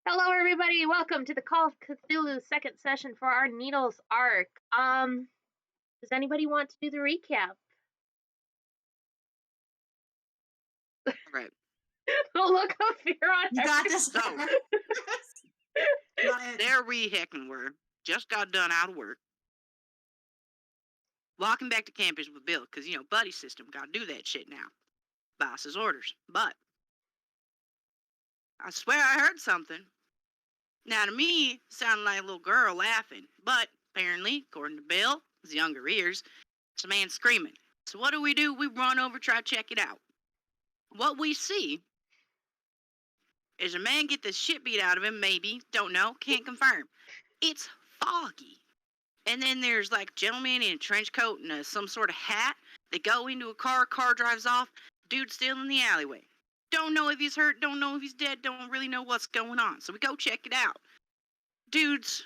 Hello, everybody. Welcome to the Call of Cthulhu second session for our Needles arc. Does anybody want to do the recap? Right. The look of fear on You got this. So, Got it. there we heckin' were. Just got done out of work. Walking back to campus with Bill, because, buddy system, gotta do that shit now. Boss's orders. But, I swear I heard something. Now, to me, it sounded like a little girl laughing. But, apparently, according to Bill, his younger ears, it's a man screaming. So what do? We run over, try to check it out. What we see is a man get the shit beat out of him, maybe, don't know, can't confirm. It's foggy. And then there's like a gentleman in a trench coat and some sort of hat. They go into a car drives off, dude's still in the alleyway. Don't know if he's hurt, don't know if he's dead, don't really know what's going on. So we go check it out. Dude's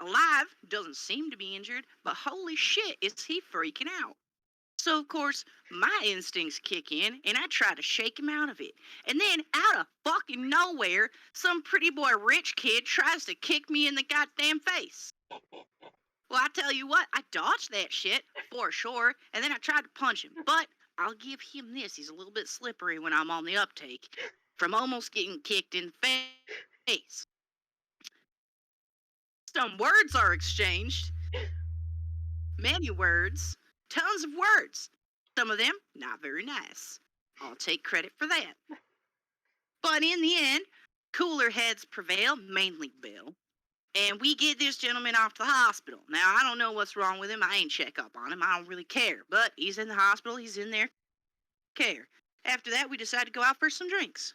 alive, doesn't seem to be injured, but holy shit, is he freaking out. So, of course, my instincts kick in, and I try to shake him out of it. And then, out of fucking nowhere, some pretty boy rich kid tries to kick me in the goddamn face. Well, I tell you what, I dodged that shit, for sure, and then I tried to punch him. But I'll give him this, he's a little bit slippery when I'm on the uptake, from almost getting kicked in the face. Some words are exchanged. Many words. Tons of words. Some of them not very nice. I'll take credit for that. But in the end, cooler heads prevail, mainly Bill. And we get this gentleman off to the hospital. Now, I don't know what's wrong with him. I ain't check up on him. I don't really care. But he's in the hospital. He's in there. Care. After that, we decided to go out for some drinks.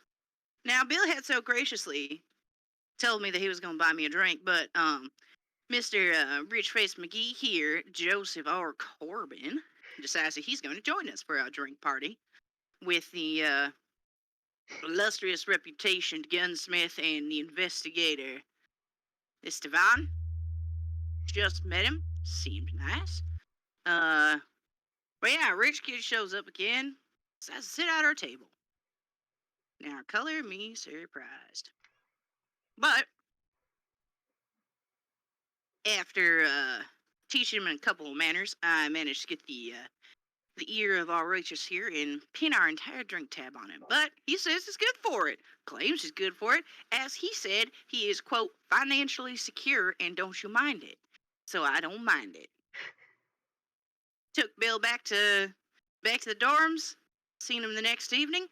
Now, Bill had so graciously told me that he was going to buy me a drink, but Mr. Rich Face McGee here, Joeseph or Corbin, decides that he's going to join us for our drink party with the illustrious reputation gunsmith and the investigator, Estaban. Just met him. Seemed nice. But yeah, rich kid shows up again. Decides to sit at our table. Now, color me surprised. But after teaching him a couple of manners, I managed to get the ear of our righteous here and pin our entire drink tab on him. But he says he's good for it. Claims he's good for it. As he said, he is, quote, financially secure and don't you mind it. So I don't mind it. Took Bill back to the dorms. Seen him the next evening.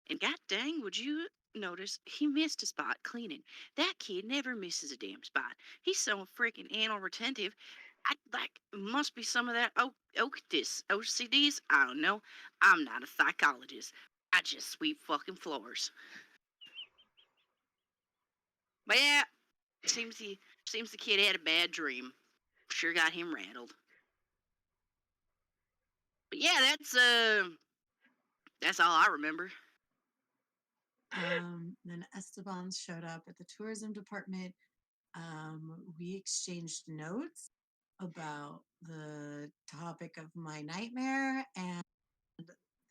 And god dang, would you notice he missed a spot cleaning. That kid never misses a damn spot. He's so freaking anal retentive. Must be some of that OCDs. I don't know. I'm not a psychologist. I just sweep fucking floors. But yeah, seems the kid had a bad dream. Sure got him rattled. But yeah, that's all I remember. Then Estaban showed up at the tourism department. We exchanged notes about the topic of my nightmare and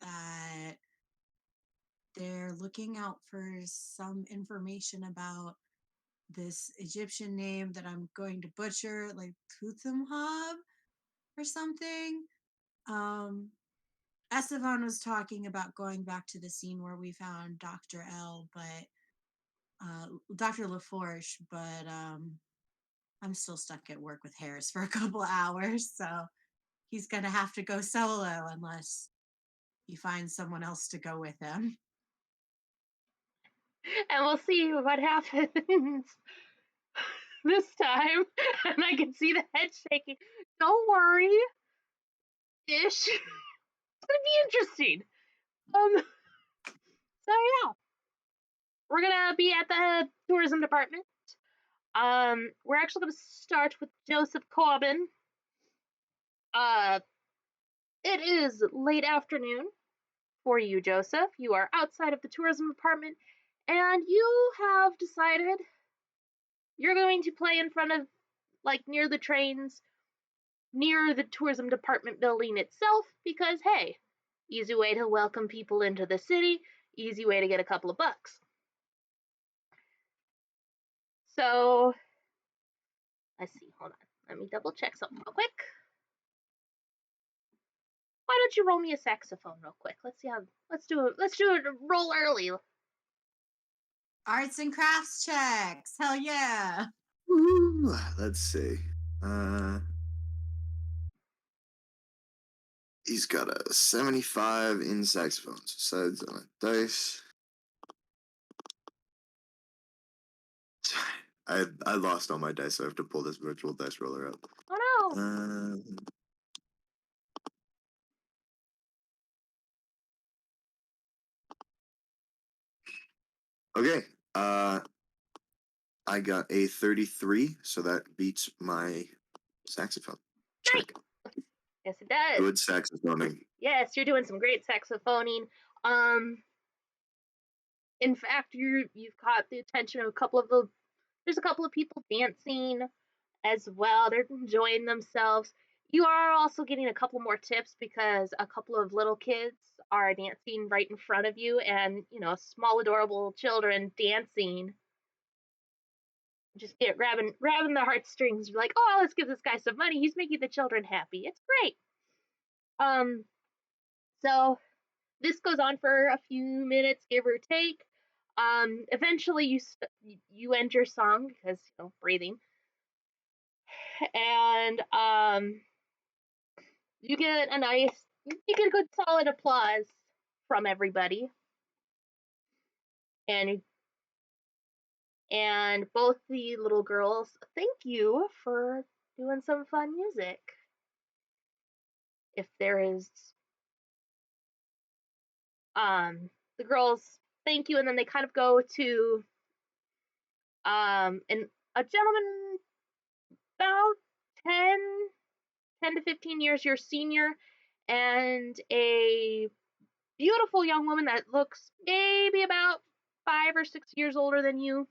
that they're looking out for some information about this Egyptian name that I'm going to butcher, like Tuthumhab or something. Esteban was talking about going back to the scene where we found Dr. L, but Dr. LaForge, but I'm still stuck at work with Harris for a couple hours, so he's gonna have to go solo unless he finds someone else to go with him. And we'll see what happens this time. And I can see the head shaking. Don't worry. Ish. It's gonna be interesting. So yeah. We're gonna be at the tourism department. We're actually gonna start with Joeseph Corbin. It is late afternoon for you, Joeseph. You are outside of the tourism department, and you have decided you're going to play in front of, like, near the trains, near the tourism department building itself, because hey, easy way to welcome people into the city, easy way to get a couple of bucks. So, let's see. Hold on. Let me double check something real quick. Why don't you roll me a saxophone real quick? Let's see how. Let's do a roll early. Arts and crafts checks. Hell yeah. Ooh, let's see. He's got a 75 in saxophones. Sides on a dice. I lost all my dice, so I have to pull this virtual dice roller out. Oh no. Okay. I got a 33, so that beats my saxophone check. Yes, it does. Good saxophoning. Yes, you're doing some great saxophoning. In fact, you've caught the attention of there's a couple of people dancing as well. They're enjoying themselves. You are also getting a couple more tips because a couple of little kids are dancing right in front of you, and small adorable children dancing. Just grabbing the heartstrings. You're like, oh, let's give this guy some money. He's making the children happy. It's great. So this goes on for a few minutes, give or take. Eventually you end your song because breathing, and you get a good solid applause from everybody, and both the little girls thank you for doing some fun music. If there is the girls thank you, and then they kind of go to and a gentleman about 10 to 15 years your senior, and a beautiful young woman that looks maybe about 5 or 6 years older than you,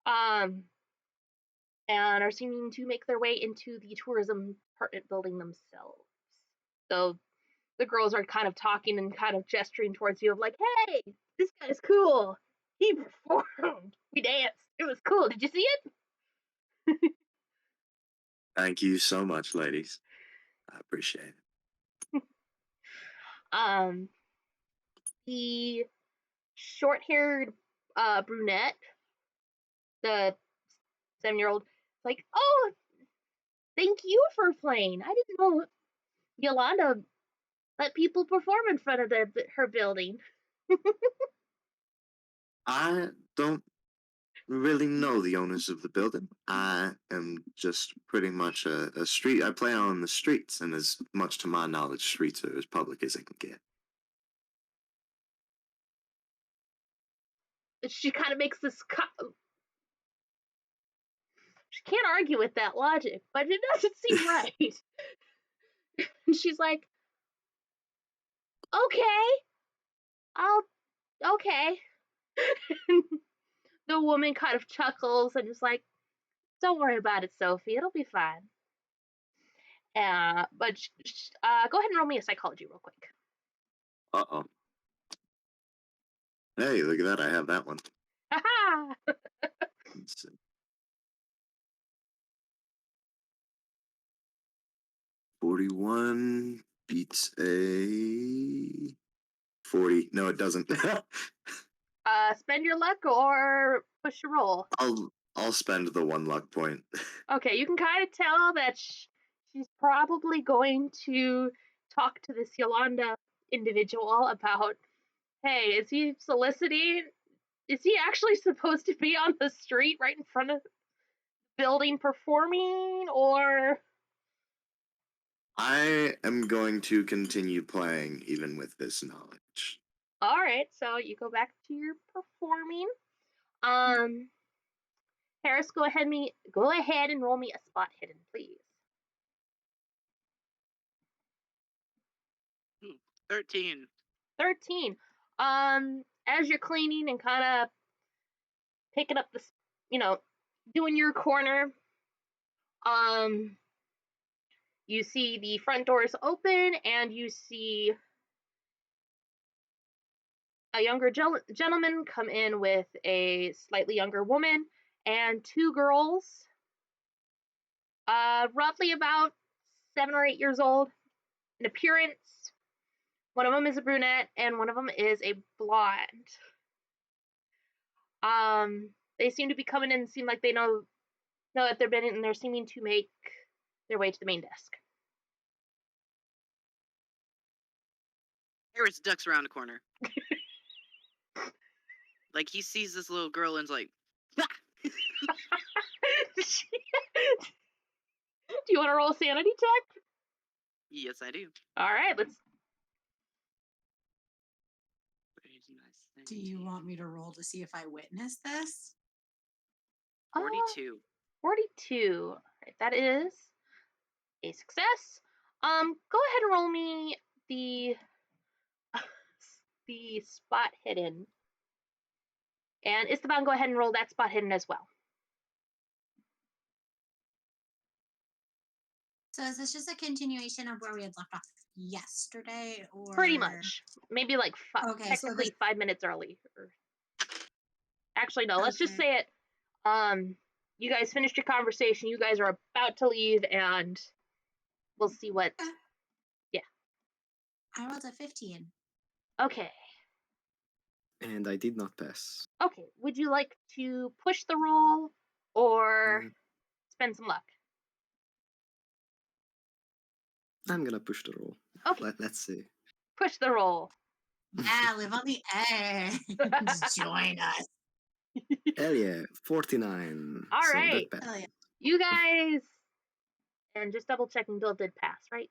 and are seeming to make their way into the tourism apartment building themselves. So the girls are kind of talking and kind of gesturing towards you of like, hey, this guy's cool. He performed. We danced. It was cool. Did you see it? Thank you so much, ladies. I appreciate it. The short-haired brunette, the 7-year-old, like, oh, thank you for playing. I didn't know Yolanda let people perform in front of her building. I don't really know the owners of the building. I am just pretty much a street. I play on the streets, and as much to my knowledge, streets are as public as they can get. She kind of makes this. She can't argue with that logic, but it doesn't seem right. And she's like, okay, okay. The woman kind of chuckles and is like, don't worry about it, Sophie. It'll be fine. But go ahead and roll me a psychology real quick. Uh-oh. Hey, look at that. I have that one. Haha! Let's see. 41 beats a 40. No, it doesn't. Spend your luck or push your roll. I'll spend the 1 luck point. Okay, you can kind of tell that she's probably going to talk to this Yolanda individual about, hey, is he soliciting? Is he actually supposed to be on the street right in front of the building performing, or? I am going to continue playing even with this knowledge. All right, so you go back to your performing. Harris, go ahead and roll me a spot hidden, please. 13. 13. As you're cleaning and kind of picking up the, doing your corner, you see the front doors open, and you see a younger gentleman come in with a slightly younger woman, and 2 girls, roughly about 7 or 8 years old in appearance. One of them is a brunette, and one of them is a blonde. They seem to be coming in and seem like they know that they're been in, and they're seeming to make their way to the main desk. Harris ducks around the corner. Like, he sees this little girl and's like, "Ah!" Do you want to roll a sanity check? Yes, I do. All right, let's. Do you want me to roll to see if I witnessed this? 42. 42. Right, that is a success. Go ahead and roll me the spot hidden. And Estaban, go ahead and roll that spot hidden as well. So is this just a continuation of where we had left off yesterday, or Pretty much. Maybe like Okay, so technically this- 5 minutes early. Actually, no. Let's just Okay. say it. You guys finished your conversation. You guys are about to leave, and we'll see what. I rolled a 15. Okay. And I did not pass. Okay. Would you like to push the roll or spend some luck? I'm gonna push the roll. Okay. Let's see. Push the roll. Yeah, live on the edge. Join us. Hell yeah, 49. All so right. That Hell yeah. You guys, and just double checking, Bill did pass, right?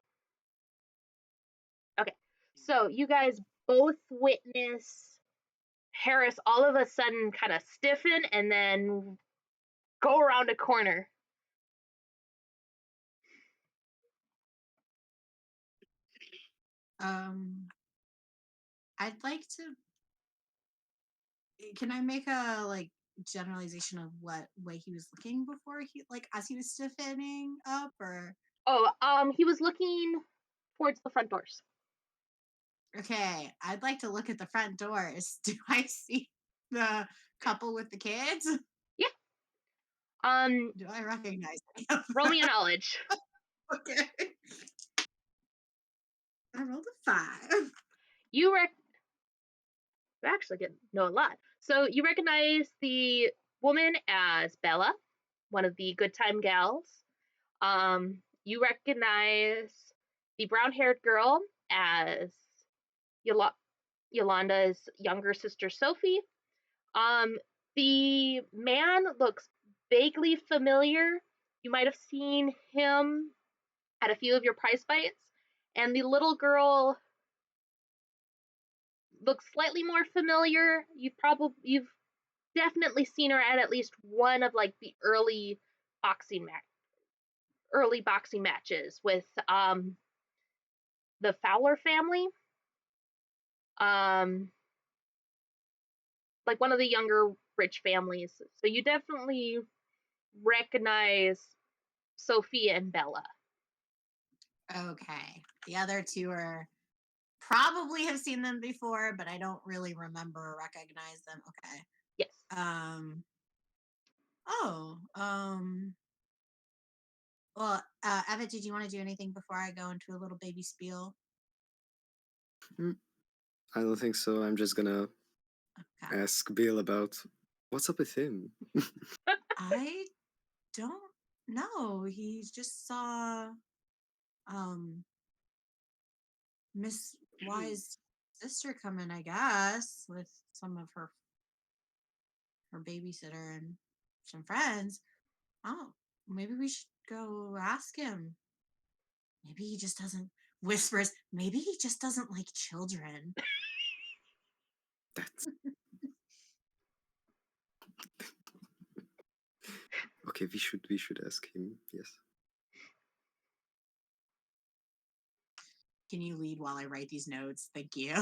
Okay. So you guys both witness Harris all of a sudden kind of stiffen and then go around a corner. I'd like to. Can I make a generalization of what way he was looking before he as he was stiffening up, or? Oh, he was looking towards the front doors. Okay, I'd like to look at the front doors. Do I see the couple with the kids? Yeah. Do I recognize them? Roll me a knowledge. Okay. I rolled a 5. You actually know a lot. So you recognize the woman as Bella, one of the good time gals. You recognize the brown-haired girl as Yolanda's younger sister Sophie. The man looks vaguely familiar. You might have seen him at a few of your prize fights. And the little girl looks slightly more familiar. You've definitely seen her at least one of the early boxing matches with the Fowler family. Like one of the younger rich families. So you definitely recognize Sophia and Bella. Okay. The other two are probably have seen them before, but I don't really remember or recognize them. Okay. Yes. Well, Ewit, did you want to do anything before I go into a little baby spiel? I don't think so. I'm just gonna Okay. ask Bill about what's up with him. I don't know. He just saw Miss Y's sister come in, I guess, with some of her babysitter and some friends. Oh, maybe we should go ask him. Maybe he just doesn't whispers. Maybe he just doesn't like children. That's okay. We should ask him. Yes. Can you lead while I write these notes? Thank you.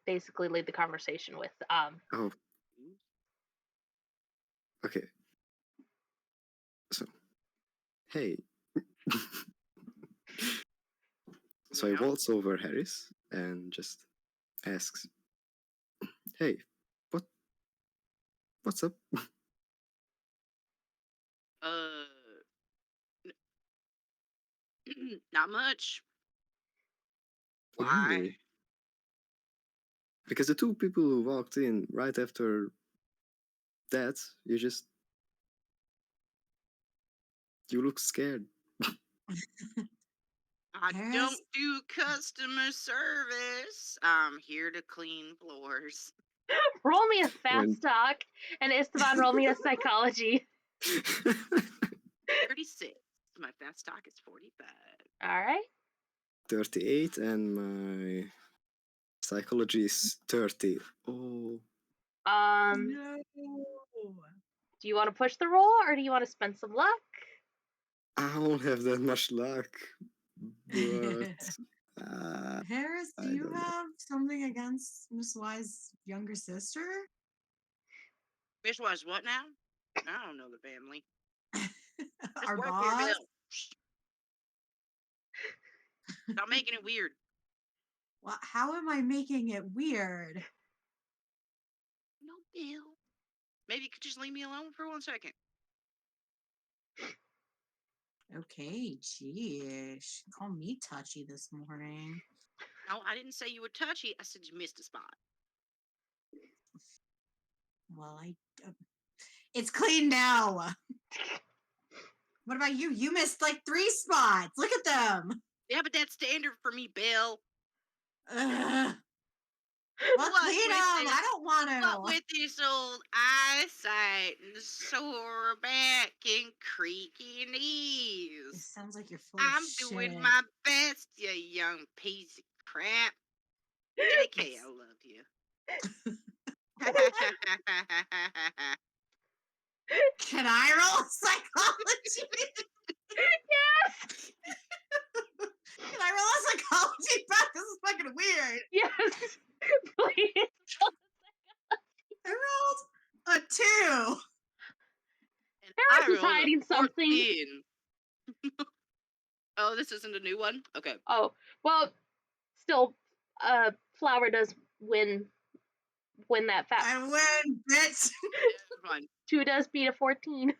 Basically lead the conversation with Oh. Okay. So, hey. So I waltz over Harris and just asks, "Hey, What's up? Not much. Why? Really? Because the two people who walked in right after that, you look scared. I Harris? don't do customer service. I'm here to clean floors. Roll me a fast When- talk, and Estaban, roll me a psychology. 36. My fast stock is 45. All right. 38 and my psychology is 30. Oh, No. Do you want to push the roll, or do you want to spend some luck? I don't have that much luck. But Harris, do I you don't know. have something against Miss Y's younger sister? Miss was what now? I don't know the family. Just Our work your boss? bill. Stop making it weird. Well, how am I making it weird? No bill. Maybe you could just leave me alone for 1 second. Okay, geez. Call me touchy this morning. No, I didn't say you were touchy. I said you missed a spot. Well, it's clean now. What about you? You missed like 3 spots. Look at them. Yeah, but that's standard for me, Bill. Ugh. Well, What clean with them. this- I don't want What to. with this old eyesight and sore back and creaky It knees? sounds like you're full of I'm shit. doing my best, you young piece of crap. JK, I love you. Can I roll psychology? Yes. Can I roll a psychology back? This is fucking weird. Yes. Please. I rolled a 2. And Harris I is rolled a hiding something. 14. Oh, this isn't a new one? Okay. Oh, well, still, Flower does win that fat. I win, bitch. Fine. 2 does beat a 14.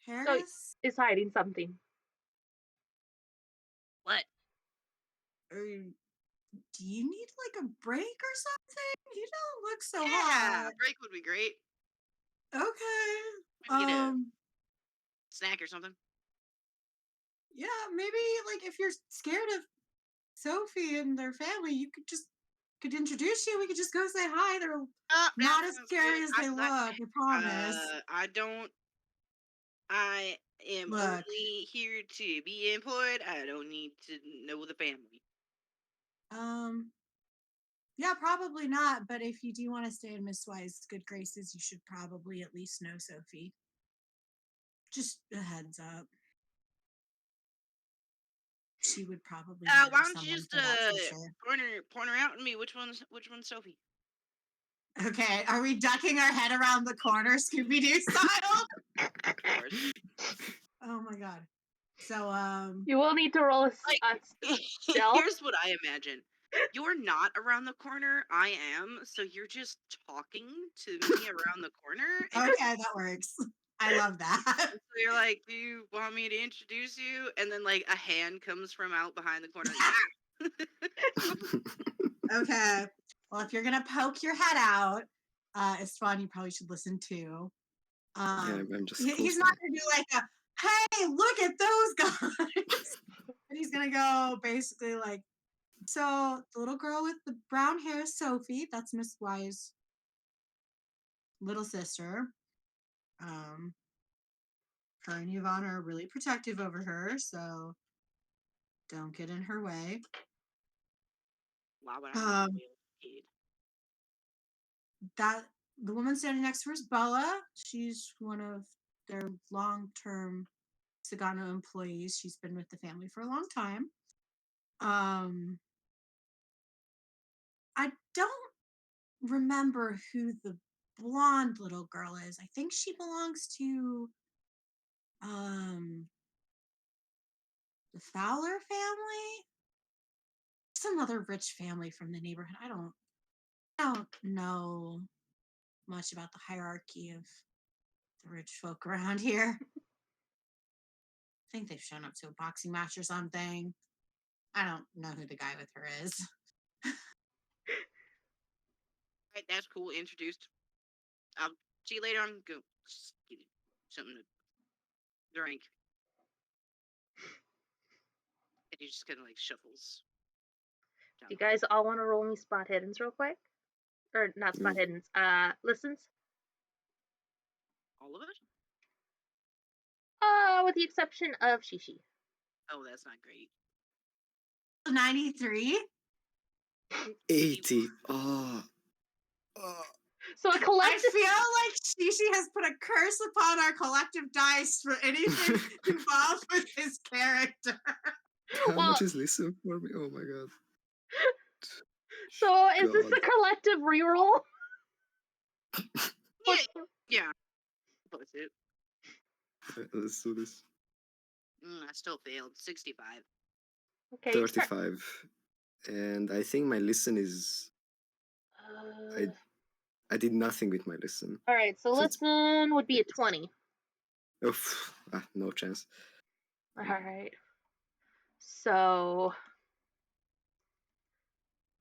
Harris, Is hiding something. What? do you need like a break or something? You don't look so Yeah, hot. break would be great. Okay. Maybe get a snack or something. Yeah, maybe like if you're scared of Sophie and their family, you could introduce you. We could just go say hi. They're Oh, that not as sounds scary good. as they look. I promise. I don't. I am Look. only here to be employed. I don't need to know the family. Yeah, probably not. But if you do want to stay in Miss Y's good graces, you should probably at least know Sophie. Just a heads up. She would probably Why murder don't you someone just for that for sure. point her out to me? Which one's Sophie? Okay, are we ducking our head around the corner, Scooby Doo style? Of course. Oh my god. So You will need to roll a stealth. Here's what I imagine. You're not around the corner. I am. So you're just talking to me around the corner. And okay, that works. I love that. so you're like, do you want me to introduce you? And then like a hand comes from out behind the corner. Okay. Well, if you're gonna poke your head out, István, you probably should listen to. Yeah, I'm just He's close not by. gonna do like a hey, look at those guys. And he's gonna go basically like, so the little girl with the brown hair is Sophie. That's Miss Y's little sister. Her and Yvonne are really protective over her, so don't get in her way. Why would I be a kid? That the woman standing next to her is Bella. She's one of their long-term Sagano employees. She's been with the family for a long time. I don't remember who the blonde little girl is. I think she belongs to the Fowler family. Some other rich family from the neighborhood. I don't know much about the hierarchy of the rich folk around here. I think they've shown up to a boxing match or something. I don't know who the guy with her is. Right, that's cool. Introduced. I'll see you later. I'm going to get something to drink. And he just kind of like shuffles. Do you guys all want to roll me spot hiddens real quick? Or not spot hiddens, listens? All of it? With the exception of Shishi. Oh, that's not great. 93? 80. Oh. So a I collective. feel like Shishi has put a curse upon our collective dice for anything involved with his character. How Well- much is listen for me? Oh my god. So is this God. a collective reroll? Yeah. Plus it. Let's do this. I still failed. 65. Okay. you start- 35. And I think my listen is. I did nothing with my listen. All right. So So it's- listen would be a 20. Oof. No chance. All right. So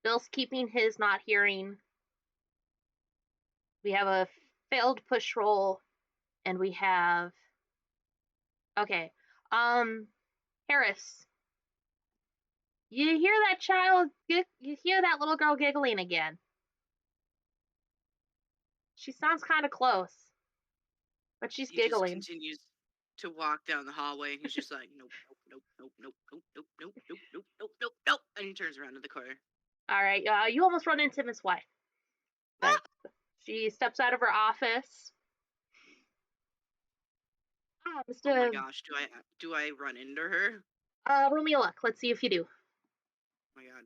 Bill's keeping his not hearing. We have a failed push roll, and we have. Okay. Harris. You hear that child? You hear that little girl giggling again? She sounds kind of close, but she's He just giggling. continues to walk down the hallway. He's just like, nope, nope, nope, nope, nope, nope, nope, nope, nope, nope, nope, nope. And he turns around to the corner. All right. You almost run into Miss White. But she steps out of her office. Oh Mr. my gosh, do I run into her? Roll me a luck. Let's see if you do. Oh my god.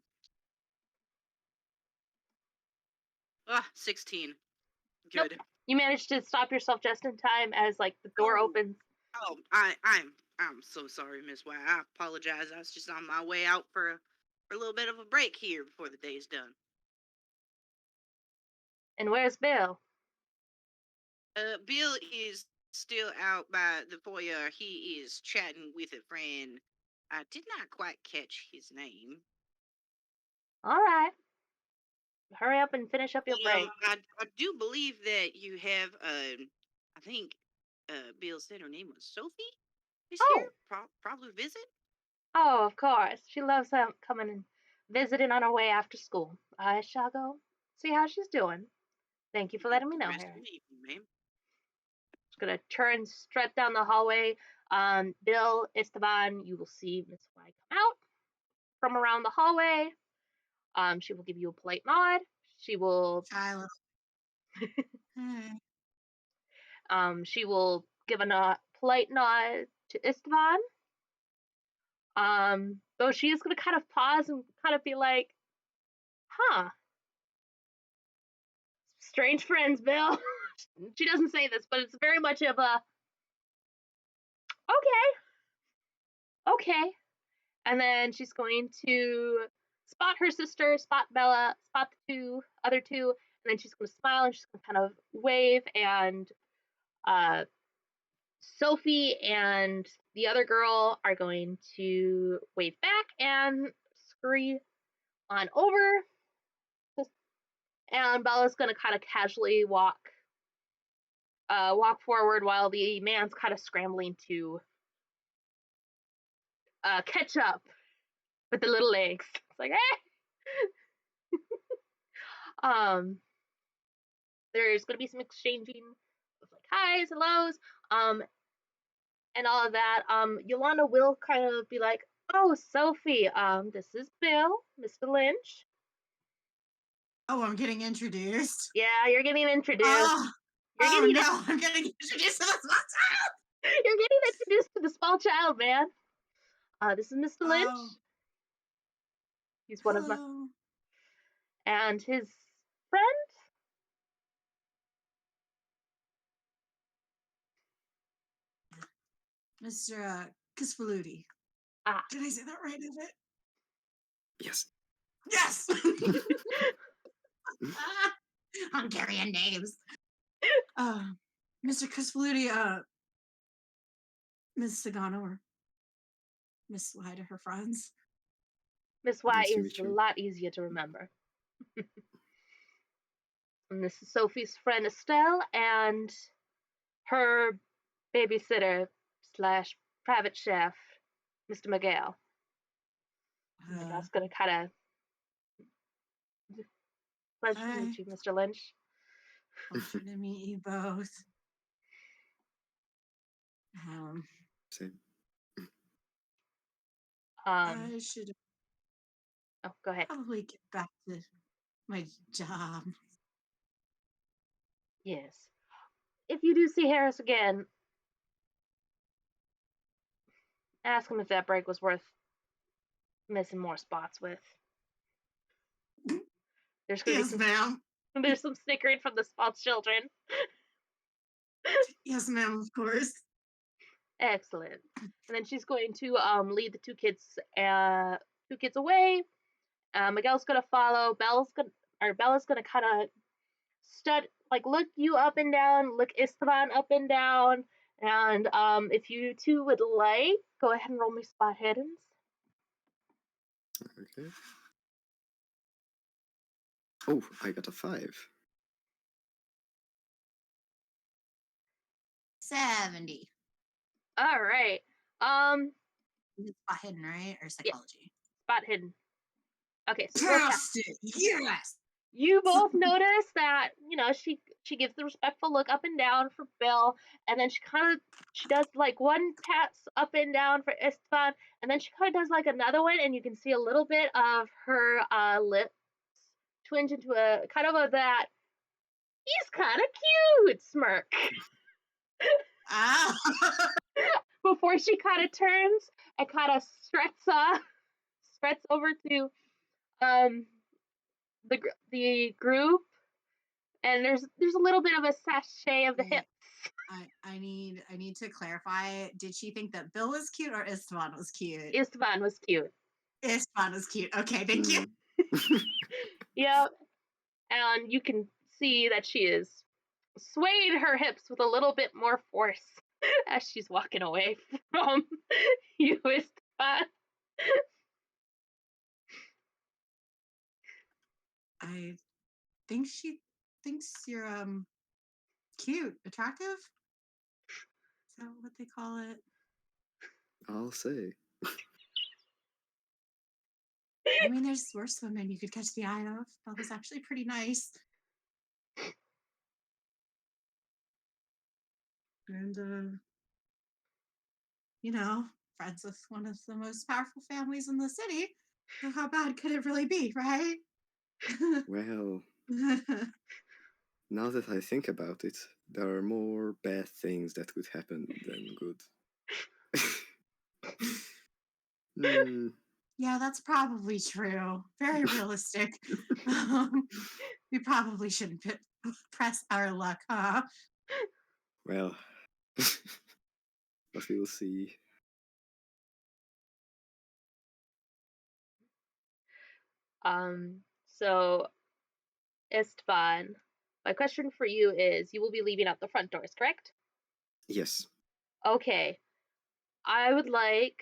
16. Nope. Good. You managed to stop yourself just in time as like the door Oh. opens. Oh, I'm so sorry, Miss White. I apologize. I was just on my way out for a little bit of a break here before the day's done. And where's Bill? Bill is still out by the foyer. He is chatting with a friend. I did not quite catch his name. All right. Hurry up and finish up your But, break. I do believe that you have, I think, Bill said her name was Sophie. Is Oh. here? Probably visit? Oh, of course. She loves coming and visiting on her way after school. I shall go see how she's doing. Thank you for letting me know, Rest of Harry. the evening, ma'am. Just gonna turn straight down the hallway. Bill, Estaban, you will see Miss White come out from around the hallway. She will give you a polite nod. She will Child. Hey. She will give a polite nod to István. Though she is gonna kind of pause and kind of be like, huh. Strange friends, Bill. She doesn't say this, but it's very much of a okay. And then she's going to spot her sister, spot Bella, spot the other two, and then she's gonna smile and she's gonna kind of wave, and Sophie and the other girl are going to wave back and scurry on over. And Bella's gonna kind of casually walk forward while the man's kind of scrambling to catch up with the little legs. It's like, there's gonna be some exchanging of like highs, hellos, and all of that. Yolanda will kind of be like, oh, Sophie, this is Bill, Mr. Lynch. Oh, I'm getting introduced. Yeah, you're getting introduced. Oh, You're no, I'm getting introduced to the small child. You're getting introduced to the small child, man. This is Mr. Lynch. Oh. He's one of my, Hello. and his friend. Mr. Kisfaludy. Ah. Did I say that right, is it? Yes. Yes! Hungarian names. Mr. Kisfaludy, Miss Sagano or Miss Y to her friends. Miss Y Nice to is meet a you. lot easier to remember. And this is Sophie's friend Estelle and her babysitter slash private chef, Mr. Miguel. Miguel's gonna kind of pleasure to Hi. meet you, Mr. Lynch. Pleasure to meet you both. Same. I should Oh, go ahead. probably get back to my job. Yes. If you do see Harris again, ask him if that break was worth missing more spots with. There's gonna Yes, ma'am. there's some snickering from the small children. Yes, ma'am, of course. Excellent. And then she's going to lead the two kids away. Miguel's gonna follow. Bella's gonna kind of look you up and down, look Estaban up and down, and if you two would like, go ahead and roll me spot hiddens. Okay. Oh, I got a 5. 70. All right. It's spot hidden, right? Or psychology? Spot hidden. Okay, so both Passed it. Yes. you both notice that she gives the respectful look up and down for Bill, and then she does like one pats up and down for István, and then she kind of does like another one, and you can see a little bit of her lips twinge into a kind of that he's kind of cute smirk Ah. before she kind of turns and kind of struts over to the group, and there's a little bit of a sachet of the hips. I need to clarify. Did she think that Bill was cute or István was cute? István was cute. István was cute. Okay, thank you. Yep. And you can see that she is swaying her hips with a little bit more force as she's walking away from you, István. I think she thinks you're cute, attractive. Is that what they call it? I'll say. I mean, there's worse women you could catch the eye of. That was actually pretty nice. And friends with one of the most powerful families in the city. So how bad could it really be, right? Well, now that I think about it, there are more bad things that could happen than good. Yeah, that's probably true. Very realistic. We probably shouldn't press our luck, huh? Well, but we'll see. So István, my question for you is: you will be leaving out the front doors, correct? Yes. Okay. I would like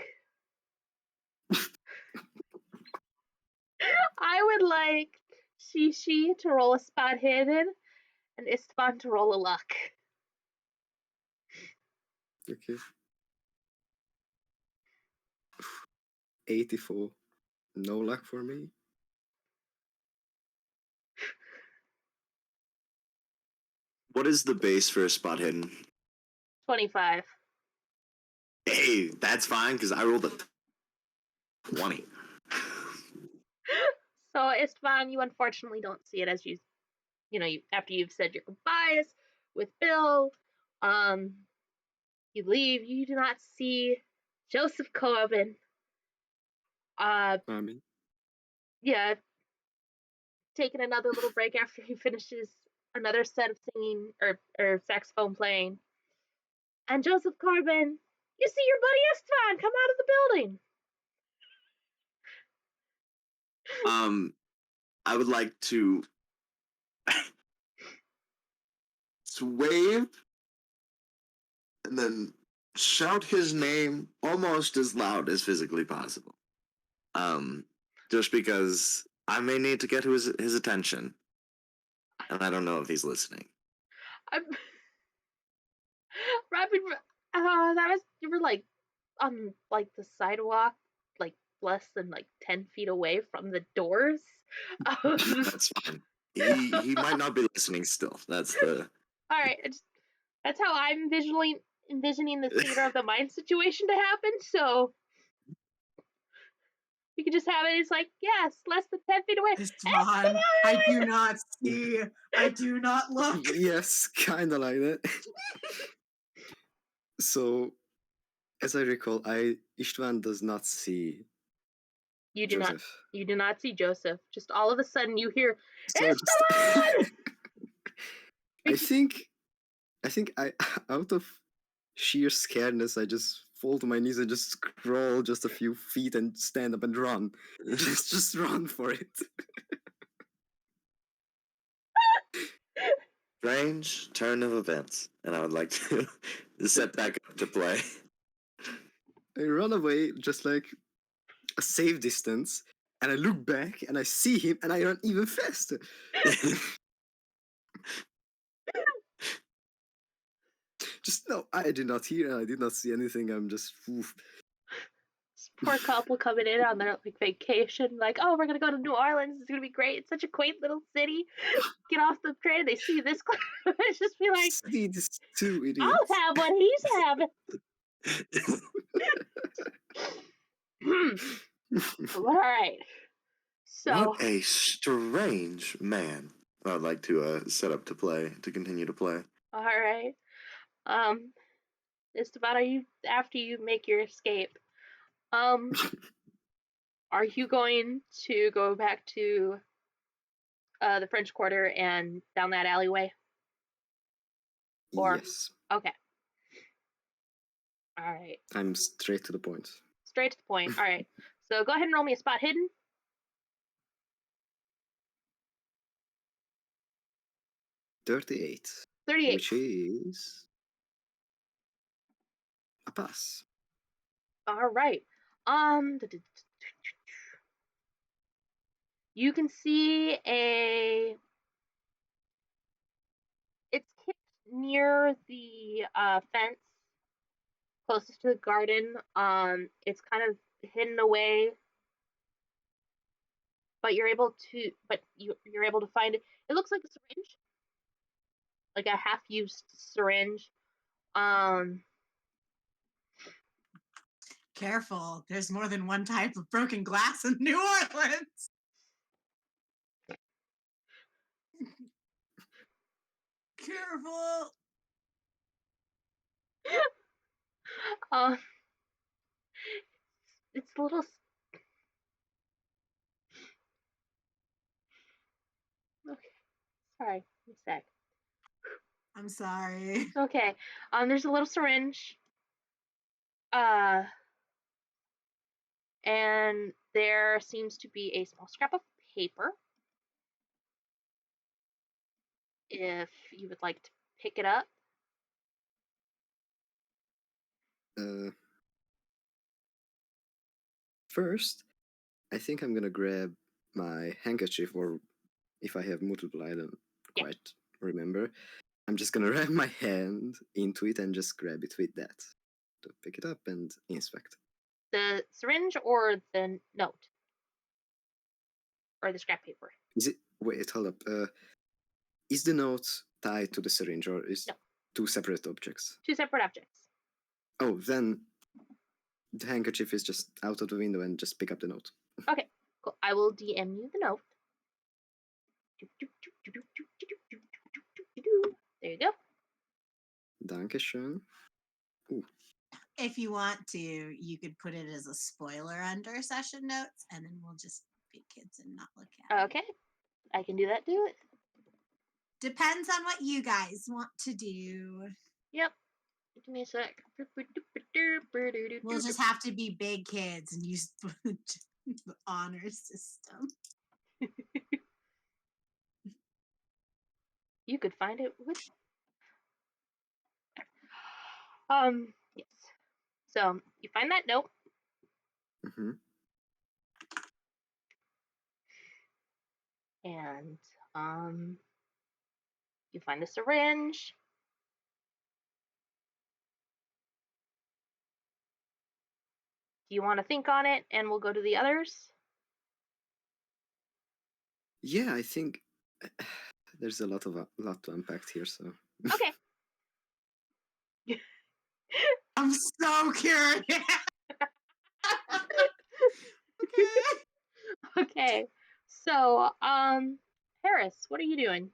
Shishi to roll a spot hidden and István to roll a luck. Okay. 84. No luck for me. What is the base for a spot hidden? 25. Hey, that's fine because I rolled a 20. So István, you unfortunately don't see it as you after you've said your goodbyes with Bill. You leave. You do not see Joeseph Corbin. I mean, Yeah, taking another little break after he finishes another set of singing or saxophone playing. And Joeseph Corbin, you see your buddy István come out of the building. I would like to wave and then shout his name almost as loud as physically possible. Just because I may need to get his attention, and I don't know if he's listening. I'm Robin. You were like on like the sidewalk, like less than like 10 feet away from the doors. That's fine. He might not be listening still. That's the. All right, that's how I'm envisioning the theater of the mind situation to happen. So you can just have it. It's like, yes, less than 10 feet away. István, I do not see. I do not look. Yes, kind of like that. So, as I recall, István does not see You do Joeseph. you do not see Joeseph. Just all of a sudden you hear, So Estaban! I think I out of sheer scaredness, I just fall to my knees and just crawl just a few feet and stand up and run. just run for it. Strange turn of events, and I would like to set back up to play. I run away just like a safe distance, and I look back and I see him, and I run even faster. Just no, I did not hear and I did not see anything. I'm just oof. This poor couple coming in on their like vacation, like, oh, we're gonna go to New Orleans. It's gonna be great. It's such a quaint little city. Get off the train. They see this. It's just be like, See these two idiots. I'll have what he's having. All right. So What a strange man. I would like to set up to continue to play. all right. Esteban, are you after you make your escape? Are you going to go back to the French Quarter and down that alleyway? Or Yes, okay. All right. I'm straight to the point. Straight to the point. All right. So go ahead and roll me a spot hidden. 38. 38. Which is a pass. All right. You can see it's hidden near the fence closest to the garden. It's kind of hidden away, but you're able to find it. It looks like a syringe, like a half-used syringe. Careful, there's more than one type of broken glass in New Orleans. Careful. It's a little. Okay, sorry, a sec. I'm sorry. Okay, there's a little syringe. And there seems to be a small scrap of paper. If you would like to pick it up. First, I think I'm gonna grab my handkerchief, or if I have multiple, I don't quite remember. I'm just gonna wrap my hand into it and just grab it with that to pick it up and inspect. The syringe or the note? Or the scrap paper? Is it? Wait, hold up. Is the note tied to the syringe, or is No. two separate objects? Two separate objects. Oh, then the handkerchief is just out of the window and just pick up the note. Okay, cool. I will DM you the note. There you go. Dankeschön. Ooh. If you want to, you could put it as a spoiler under session notes, and then we'll just be kids and not look at it. Okay, I can do that. Do it. Depends on what you guys want to do. Yep. Give me a sec. We'll just have to be big kids and use the honor system. You could find it with Yes. So you find that note. Mm-hmm. And you find a syringe. Do you want to think on it, and we'll go to the others? Yeah, I think there's a lot to unpack here. So Okay. I'm so curious. Okay. Okay. So, Harris, what are you doing?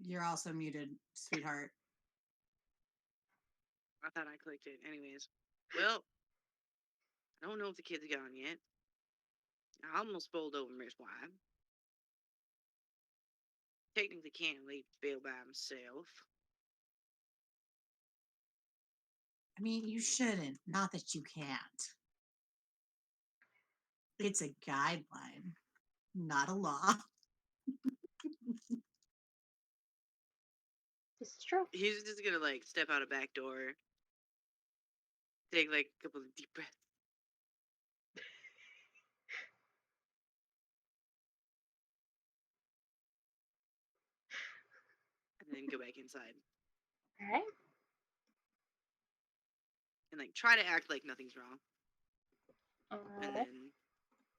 You're also muted, sweetheart. I thought I clicked it. Anyways. Well, I don't know if the kid's gone yet. I almost bowled over Miss Wild. Technically can't leave Bill by himself. I mean, you shouldn't. Not that you can't. It's a guideline, not a law. This is true. He's just gonna like step out a back door, take like a couple of deep breaths, and then go back inside All right. and like try to act like nothing's wrong, All and right. then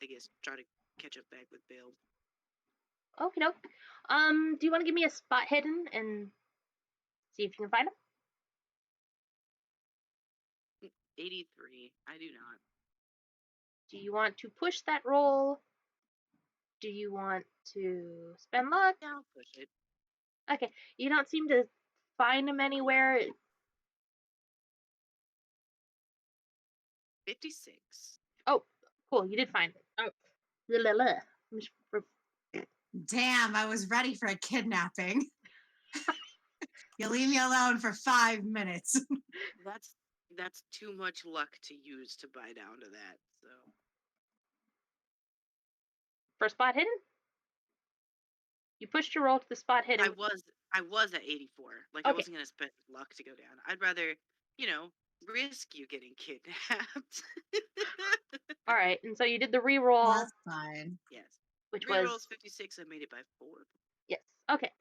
I guess try to catch up back with Bill. Okay, doke. Do you want to give me a spot hidden and see if you can find him? 83. I do not. Do you want to push that roll? Do you want to spend luck? Yeah, I'll push it. Okay, you don't seem to find him anywhere. 56. Oh, cool, you did find it. Oh, la, la, la. Damn, I was ready for a kidnapping. You leave me alone for 5 minutes. That's too much luck to use to buy down to that. So For spot hidden? You pushed your roll to the spot hidden. I was at 84. Like Okay. I wasn't gonna spend luck to go down. I'd rather, risk you getting kidnapped. All right, and so you did the re-roll, That's fine. Yes. which Rerolls was 56. I made it by 4. yes. Okay.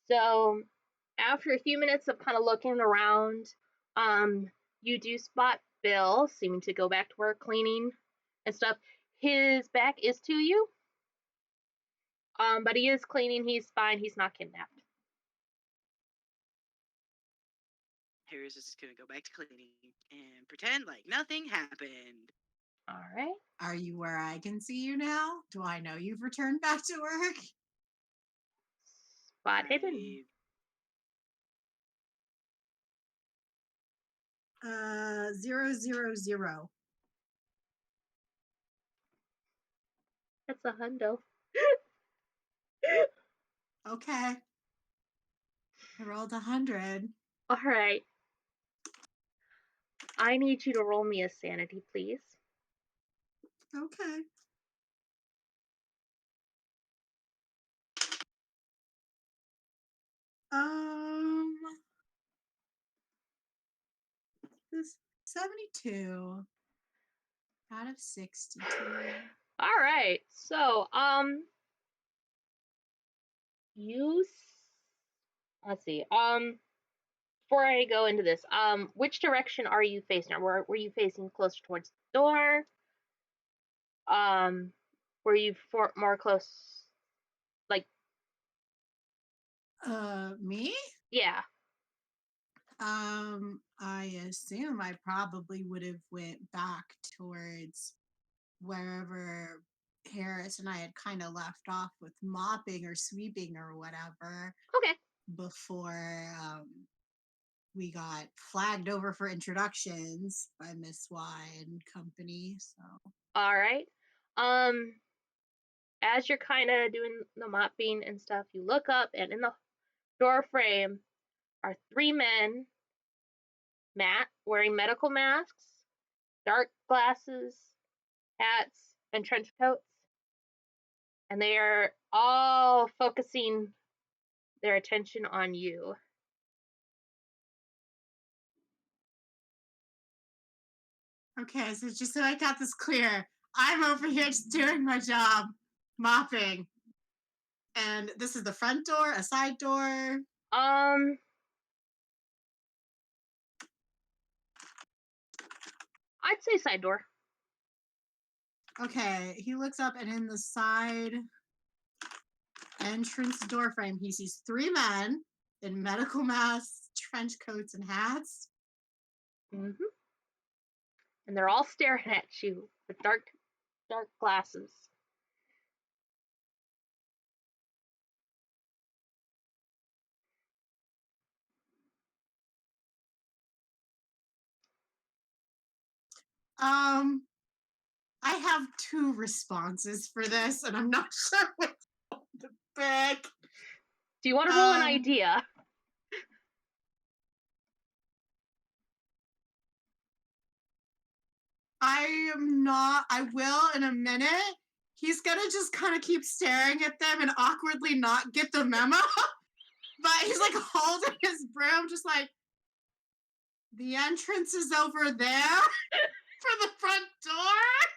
So after a few minutes of kind of looking around, you do spot Bill seeming to go back to work cleaning and stuff. His back is to you. But he is cleaning, he's fine, he's not kidnapped. Harris is gonna go back to cleaning and pretend like nothing happened. Alright. Are you where I can see you now? Do I know you've returned back to work? Spot hidden. 000. That's a hundo. Okay. I rolled 100. Alright. I need you to roll me a sanity, please. Okay. This 72 out of 62. Alright, so, let's see, before I go into this, which direction are you facing? Were you facing closer towards the door? Were you more close, like? Me? Yeah. I assume I probably would have went back towards wherever Harris and I had kind of left off with mopping or sweeping or whatever Okay. before we got flagged over for introductions by Miss Y and company. So All right. As you're kind of doing the mopping and stuff, you look up, and in the door frame are 3 men, wearing medical masks, dark glasses, hats, and trench coats. And they are all focusing their attention on you. Okay, so just so I got this clear, I'm over here just doing my job, mopping. And this is the front door, a side door. I'd say side door. Okay, he looks up and in the side entrance door frame, he sees 3 men in medical masks, trench coats, and hats. Mm-hmm. And they're all staring at you with dark glasses. I have 2 responses for this, and I'm not sure which one to pick. Do you want to roll an idea? I am not. I will in a minute. He's gonna just kind of keep staring at them and awkwardly not get the memo. But he's like holding his broom, just like, the entrance is over there for the front door.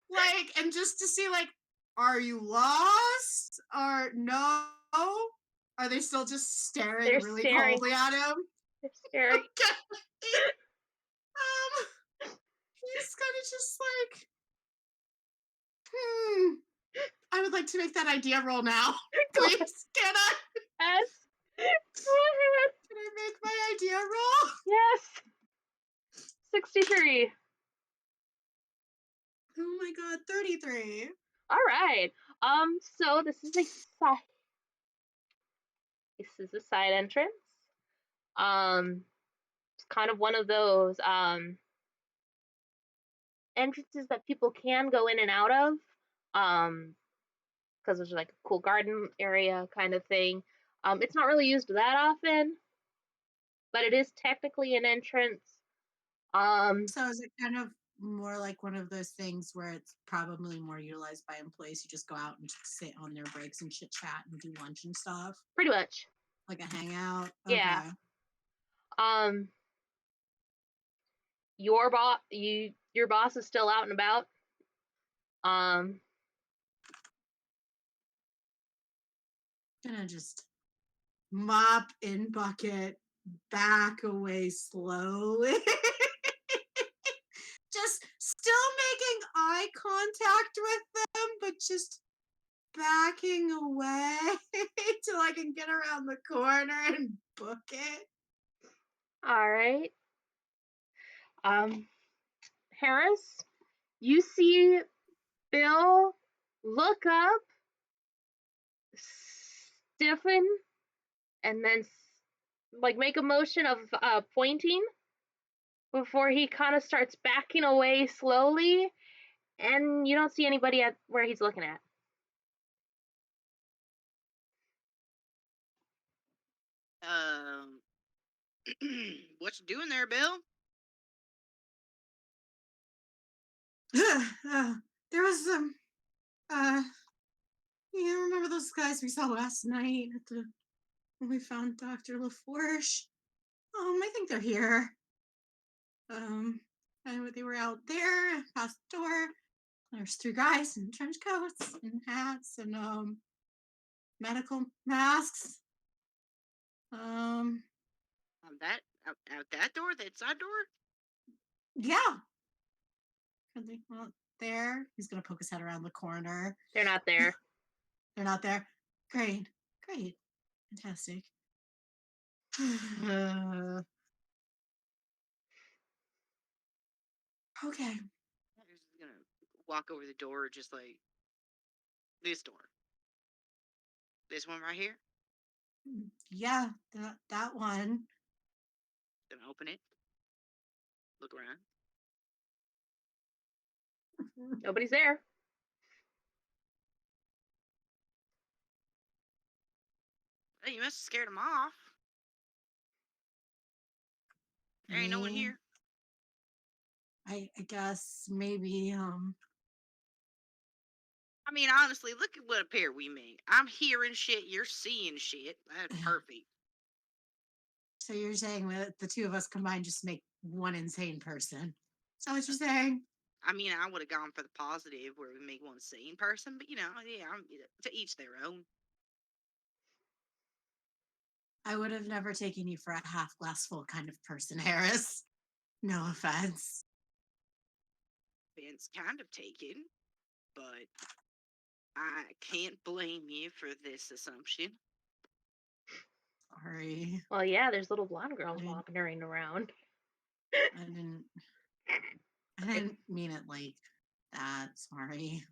Like, and just to see, like, are you lost? Or no? Are they still just staring They're really staring. coldly at him? They're staring. Okay. He's kind of just like, I would like to make that idea roll now. Please, can I? Yes. Go ahead. Can I make my idea roll? Yes. 63. Oh my god, 33. All right. So this is a side entrance. It's kind of one of those entrances that people can go in and out of. Because there's like a cool garden area kind of thing. It's not really used that often, but it is technically an entrance. So is it kind of more like one of those things where it's probably more utilized by employees who just go out and just sit on their breaks and chit chat and do lunch and stuff? Pretty much. Like a hangout? Yeah. Okay. Your boss is still out and about. Gonna just mop in bucket, back away slowly. Just still making eye contact with them, but just backing away till I can get around the corner and book it. All right. Harris, you see Bill look up, stiffen, and then like make a motion of pointing before he kind of starts backing away slowly, and you don't see anybody at where he's looking at. What you doing there, Bill? There was you remember those guys we saw last night when we found Dr. LaForge? I think they're here. And they were out there past the door. There's 3 guys in trench coats and hats and medical masks. Out that door, that side door? Yeah. Are they not there? He's gonna poke his head around the corner. They're not there. They're not there. Great. Fantastic. Okay. I'm just gonna walk over the door, just like this door. This one right here. Yeah, that one. Gonna open it. Look around. Nobody's there. Hey, you must have scared him off. There ain't no one Me? here. I guess maybe I mean, honestly, look at what a pair we make. I'm hearing shit, you're seeing shit. That's perfect. so you're saying that the two of us combined just make one insane person. Is that what you're saying? I mean, I would have gone for the positive where we make one sane person, but yeah, to each their own. I would have never taken you for a half glass full kind of person, Harris. No offense. It's kind of taken, but I can't blame you for this assumption. Sorry. Well, yeah, there's little blonde girls wandering around. I didn't mean it like that. Sorry.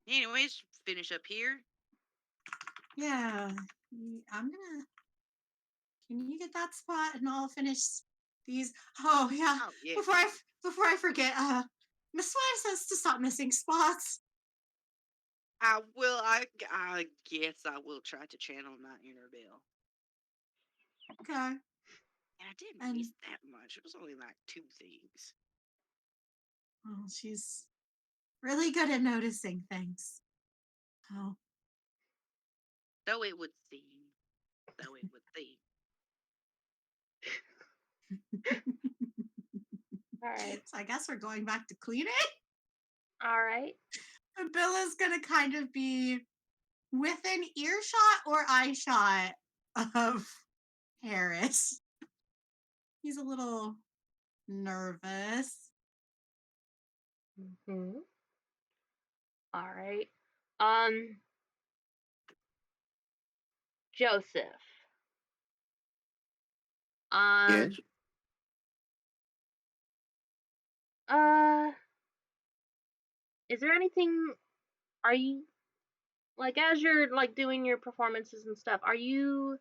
Anyways, finish up here. Yeah. I'm gonna. Can you get that spot and I'll finish these? Oh yeah. Oh, yeah. Before I forget, Miss Swan says to stop missing spots. I guess I will try to channel my inner Bill. Okay. And I didn't miss that much. It was only like 2 things. Well, she's really good at noticing things. Oh. So it would seem. So it would seem. All right. So I guess we're going back to cleaning. All right. And Bill is gonna kind of be within earshot or eye shot of Harris. He's a little nervous. Mm-hmm. All right. Joeseph. Yes. Is there anything? Are you like as you're like doing your performances and stuff? Are you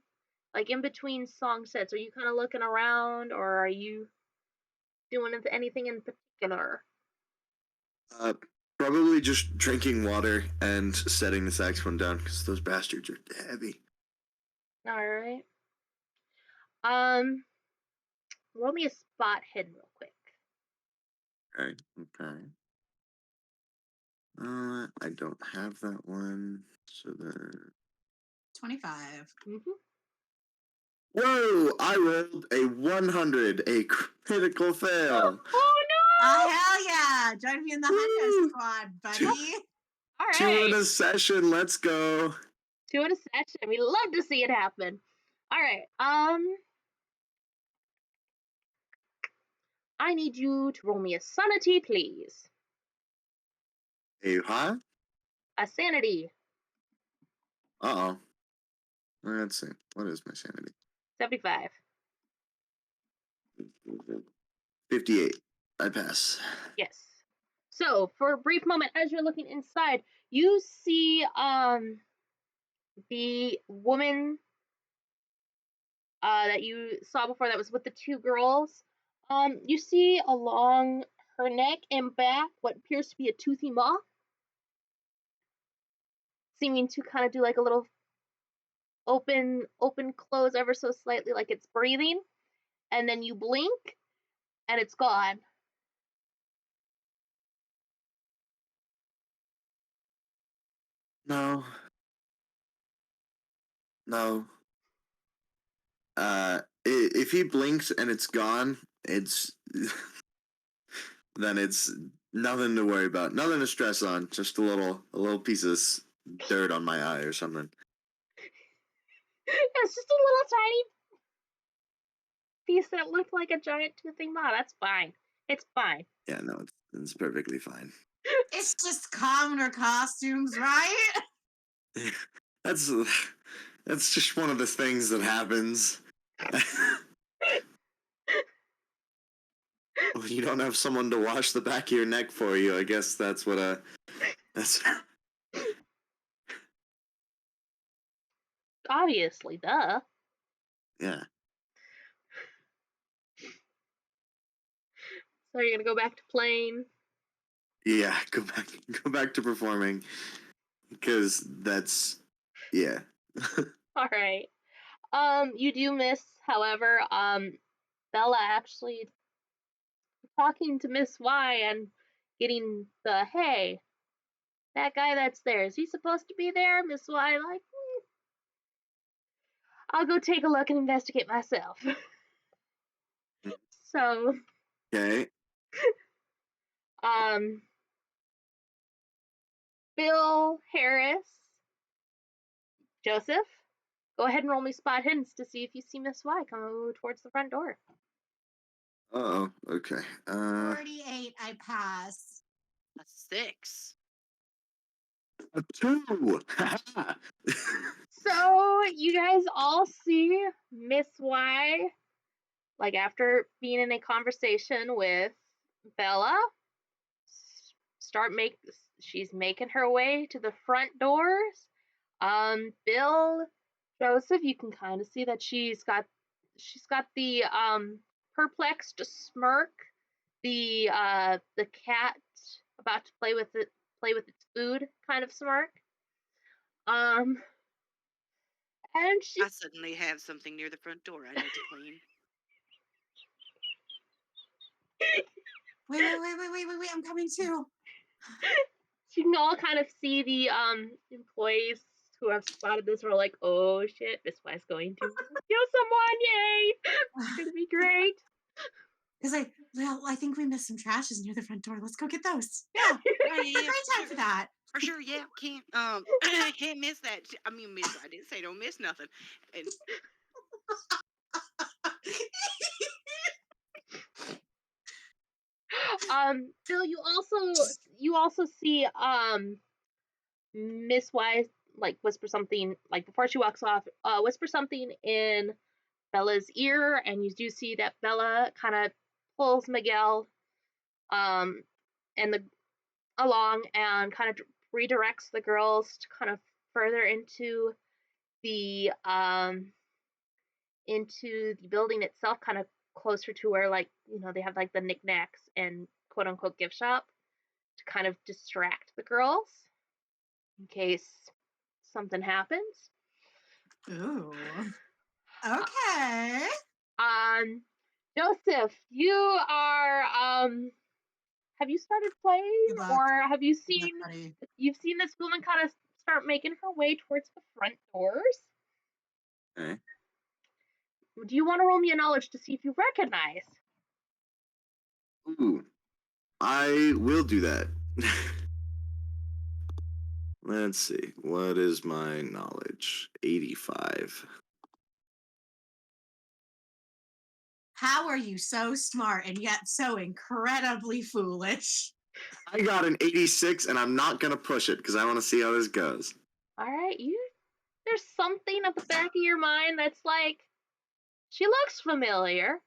like in between song sets? Are you kind of looking around, or are you doing anything in particular? Probably just drinking water and setting the saxophone down because those bastards are heavy. All right. Roll me a spot hidden real quick. Okay. I don't have that one. So then. 25. Mm-hmm. Whoa! I rolled a 100, a critical fail. Oh no! Hell yeah! Join me in the Hunter squad, buddy. All right. 2 in a session. Let's go. 2 in a session. We love to see it happen. All right. I need you to roll me a sanity, please. A what? A sanity. Uh-oh. Let's see. What is my sanity? 75. 58. I pass. Yes. So, for a brief moment, as you're looking inside, you see the woman that you saw before that was with the 2 girls. You see along her neck and back what appears to be a toothy maw, seeming to kind of do like a little open close ever so slightly, like it's breathing, and then you blink and it's gone. No. If he blinks and it's gone, it's then it's nothing to worry about, nothing to stress on. Just a little piece of dirt on my eye or something. It's just a little tiny piece that looked like a giant toothy maw. That's fine. It's fine. Yeah, no, it's perfectly fine. It's just commoner costumes, right? That's just one of the things that happens. Well, you don't have someone to wash the back of your neck for you. I guess that's what that's. Obviously, duh. Yeah. So you're gonna go back to playing? Yeah, go back to performing because that's yeah. All right. You do miss, however, Bella actually talking to Miss Y and getting the hey, that guy that's there, is he supposed to be there? Miss Y like, I'll go take a look and investigate myself. So, Okay. Bill, Harris, Joeseph, go ahead and roll me spot hidden to see if you see Miss Y come towards the front door. Oh, okay. 48, I pass. A 6. A 2. So you guys all see Miss Y, like after being in a conversation with Bella, she's making her way to the front doors. Bill, Joeseph, you can kind of see that she's got the perplexed smirk, the cat about to play with its food kind of smirk. And she I suddenly have something near the front door I need to clean. Wait, I'm coming too. you can all kind of see the employees who have spotted this are like, oh shit, Miss Y's going to kill someone, yay! It's gonna be great. It's like, well, I think we missed some trashes near the front door. Let's go get those. Yeah, Yeah, great time for that. For sure, yeah, can't can't miss that. I mean, miss. I didn't say don't miss nothing. And Bill, you also see Miss Y like whisper something like before she walks off, whisper something in Bella's ear, and you do see that Bella kind of pulls Miguel and the along and kind of redirects the girls to kind of further into the building itself, kind of closer to where they have like the knickknacks and quote unquote gift shop to kind of distract the girls in case something happens. Ooh. Okay. Joeseph, you are have you started playing Good luck. or have you Good luck, seen buddy. you've seen this woman kind of start making her way towards the front doors? Okay. Do you want to roll me a knowledge to see if you recognize? Ooh. I will do that. Let's see. What is my knowledge? 85. How are you so smart and yet so incredibly foolish? I got an 86 and I'm not going to push it because I want to see how this goes. All right, there's something at the back of your mind that's like, she looks familiar.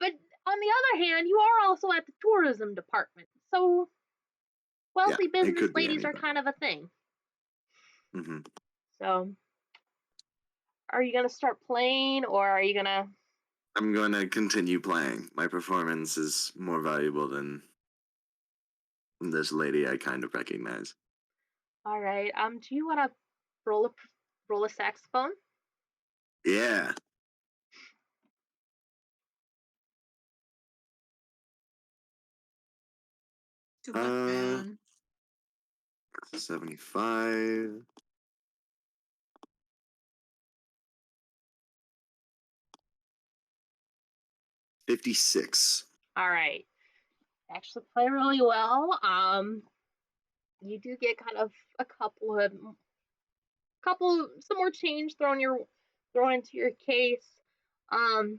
But on the other hand, you are also at the tourism department, so wealthy it business could be ladies are anybody. kind of a thing. Mm-hmm. So, are you gonna start playing, or are you gonna? I'm going to continue playing. My performance is more valuable than this lady I kind of recognize. All right. Do you want to roll a saxophone? Yeah. Good luck, man. 75. 56. All right. Actually, play really well. You do get kind of a some more change thrown into your case. Crowd's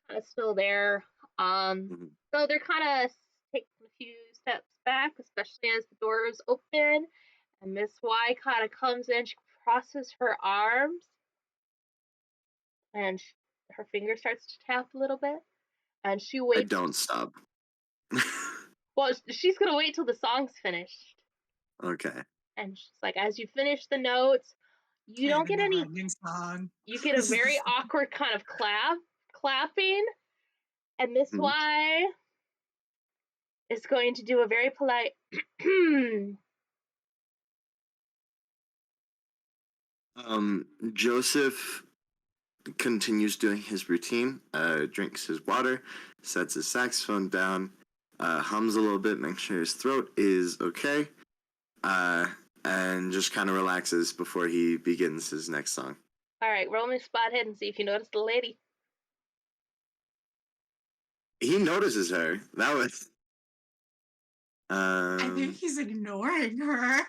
kind of still there. So they're kind of taking a few steps back, especially as the doors open, and Miss Y kind of comes in. She crosses her arms, and her finger starts to tap a little bit, and she I waits. don't stop. Well, she's gonna wait till the song's finished. Okay. And she's like, as you finish the notes, you don't get any. Song. You get a very awkward kind of clapping, and Miss Y is going to do a very polite Joeseph continues doing his routine, drinks his water, sets his saxophone down, hums a little bit, makes sure his throat is okay, and just kind of relaxes before he begins his next song. All right, roll me spot hidden and see if you notice the lady. He notices her. That was. I think he's ignoring her.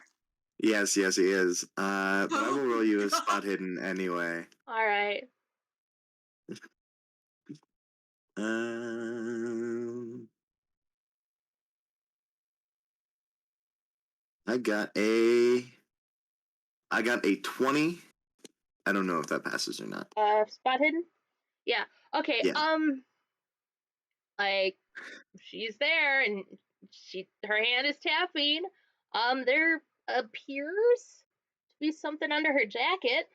Yes, he is. But I will roll you a God. spot hidden anyway. All right. I got a 20. I don't know if that passes or not. Spot hidden? Yeah. Okay. Yeah. Like she's there and her hand is tapping. There appears to be something under her jacket.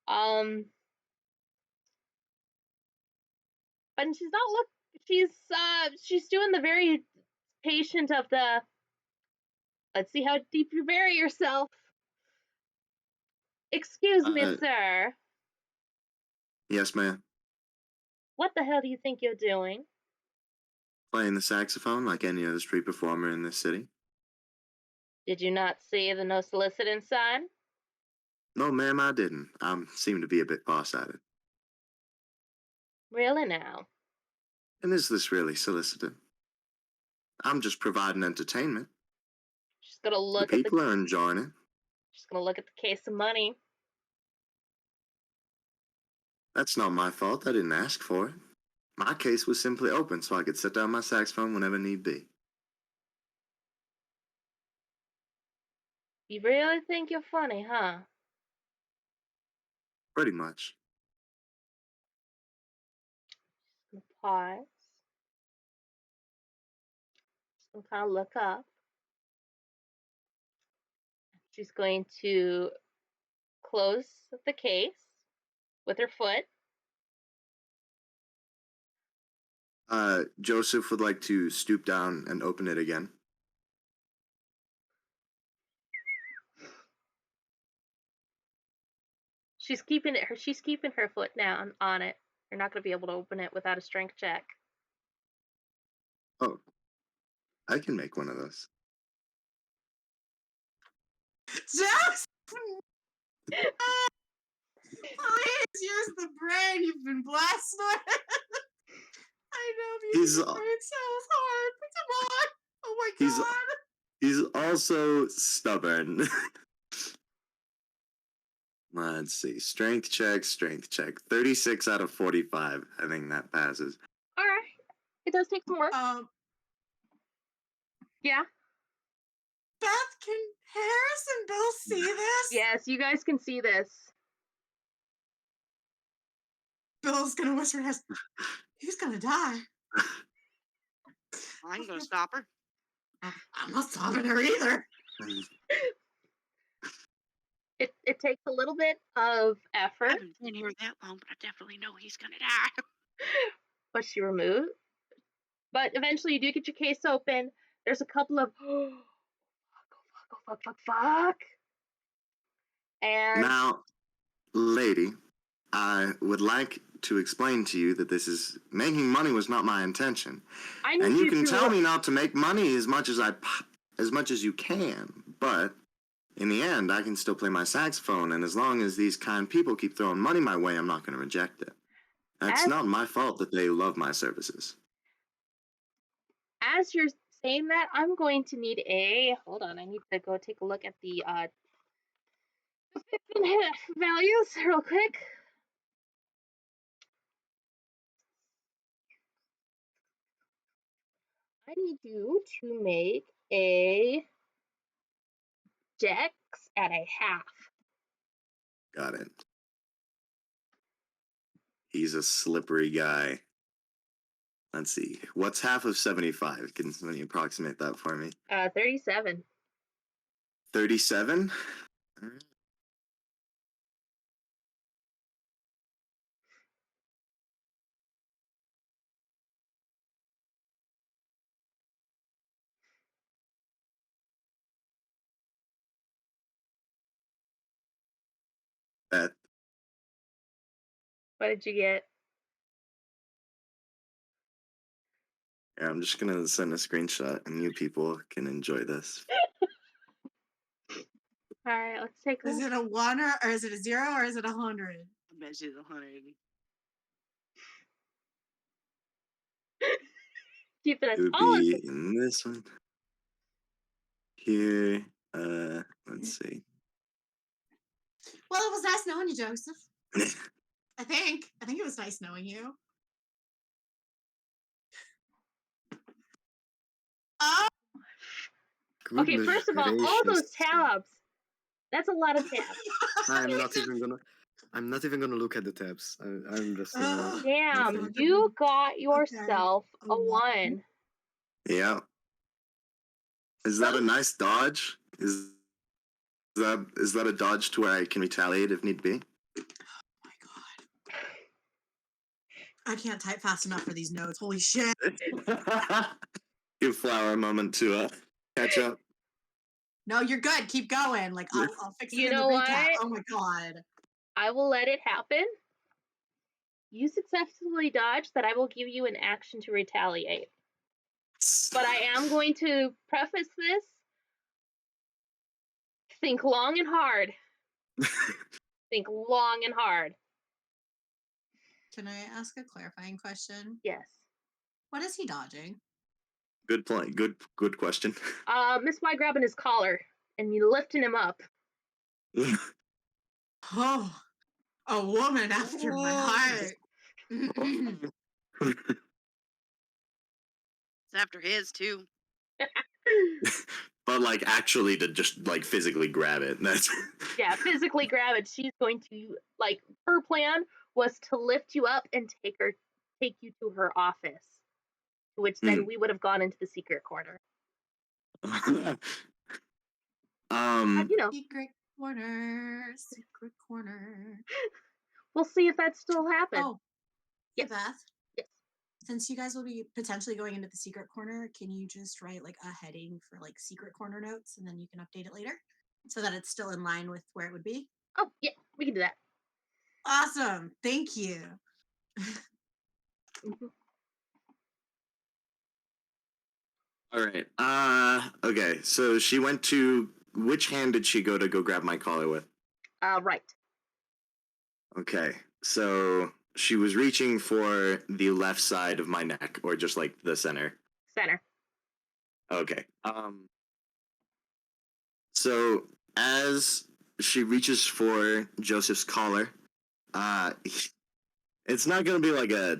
But she's doing the very patient of the let's see how deep you bury yourself. Excuse me, sir. Yes, ma'am. What the hell do you think you're doing? Playing the saxophone like any other street performer in this city. Did you not see the no soliciting sign? No, ma'am, I didn't. I seem to be a bit farsighted. Really now? And is this really solicited? I'm just providing entertainment. She's gonna look The people are enjoying it. She's gonna look at the case of money. That's not my fault. I didn't ask for it. My case was simply open so I could set down my saxophone whenever need be. You really think you're funny, huh? Pretty much. She's gonna pause. She's gonna kind of look up. She's going to close the case with her foot. Joeseph would like to stoop down and open it again. She's keeping her foot down on it. You're not going to be able to open it without a strength check. Oh, I can make one of those. Just please use the brain you've been blessed with. I know using the brain sounds hard, but come on. Oh my god. He's also stubborn. Let's see. Strength check. 36 out of 45. I think that passes. All right. It does take some work. Yeah. Beth, can Harris and Bill see this? Yes, you guys can see this. Bill's gonna whisper his, he's gonna die. I ain't gonna stop her. I'm not stopping her either. It takes a little bit of effort. I haven't been here that long, but I definitely know he's gonna die. But she removed. But eventually you do get your case open. There's a couple of fuck. And now, lady, I would like to explain to you that making money was not my intention. And you can tell me not to make money as much as you can, but in the end, I can still play my saxophone, and as long as these kind people keep throwing money my way, I'm not going to reject it. That's not my fault that they love my services. As you're saying that, I'm going to need hold on, I need to go take a look at the values real quick. I need you to make a dex at a half. Got it. He's a slippery guy. Let's see. What's half of 75? Can somebody approximate that for me? 37. 37? What did you get? Yeah, I'm just gonna send a screenshot, and you people can enjoy this. All right, let's take a Is it a 1 or is it a 0 or is it 100? I bet she's 100. keep it as It would tall as be in this one. Here, let's see. Well, it was nice knowing you, Joseph. I think it was nice knowing you. Oh, Okay, Goodness first of all those gracious. tabs. That's a lot of tabs. I'm not even gonna look at the tabs. I'm just Ugh. Damn, nothing. you got yourself Okay, a 1. Yeah. Is that a nice dodge? Is that a dodge to where I can retaliate if need be? Oh my god. I can't type fast enough for these notes. Holy shit. Give Flower a moment to catch up. No, you're good. Keep going. Like I'll fix it You in the know recap. what? Oh my god. I will let it happen. You successfully dodged that. I will give you an action to retaliate. But I am going to preface this. Think long and hard. Think long and hard. Can I ask a clarifying question? Yes. What is he dodging? Good point. Good question. Miss Y grabbing his collar and you lifting him up. Oh, a woman after my heart. It's after his, too. But like actually to just like physically grab it. That's Yeah, physically grab it. She's going to like her plan was to lift you up and take you to her office. To which then we would have gone into the secret corner. You know, Secret corner. we'll see if that still happens. Oh, yes. Hey Beth. Yes. Since you guys will be potentially going into the secret corner, can you just write like a heading for like secret corner notes and then you can update it later so that it's still in line with where it would be? Oh, yeah, we can do that. Awesome. Thank you. All right. Okay. So she went to which hand did she go to go grab my collar with? Right. Okay. So she was reaching for the left side of my neck, or just like the center. Center. Okay. So as she reaches for Joseph's collar, it's not gonna be like a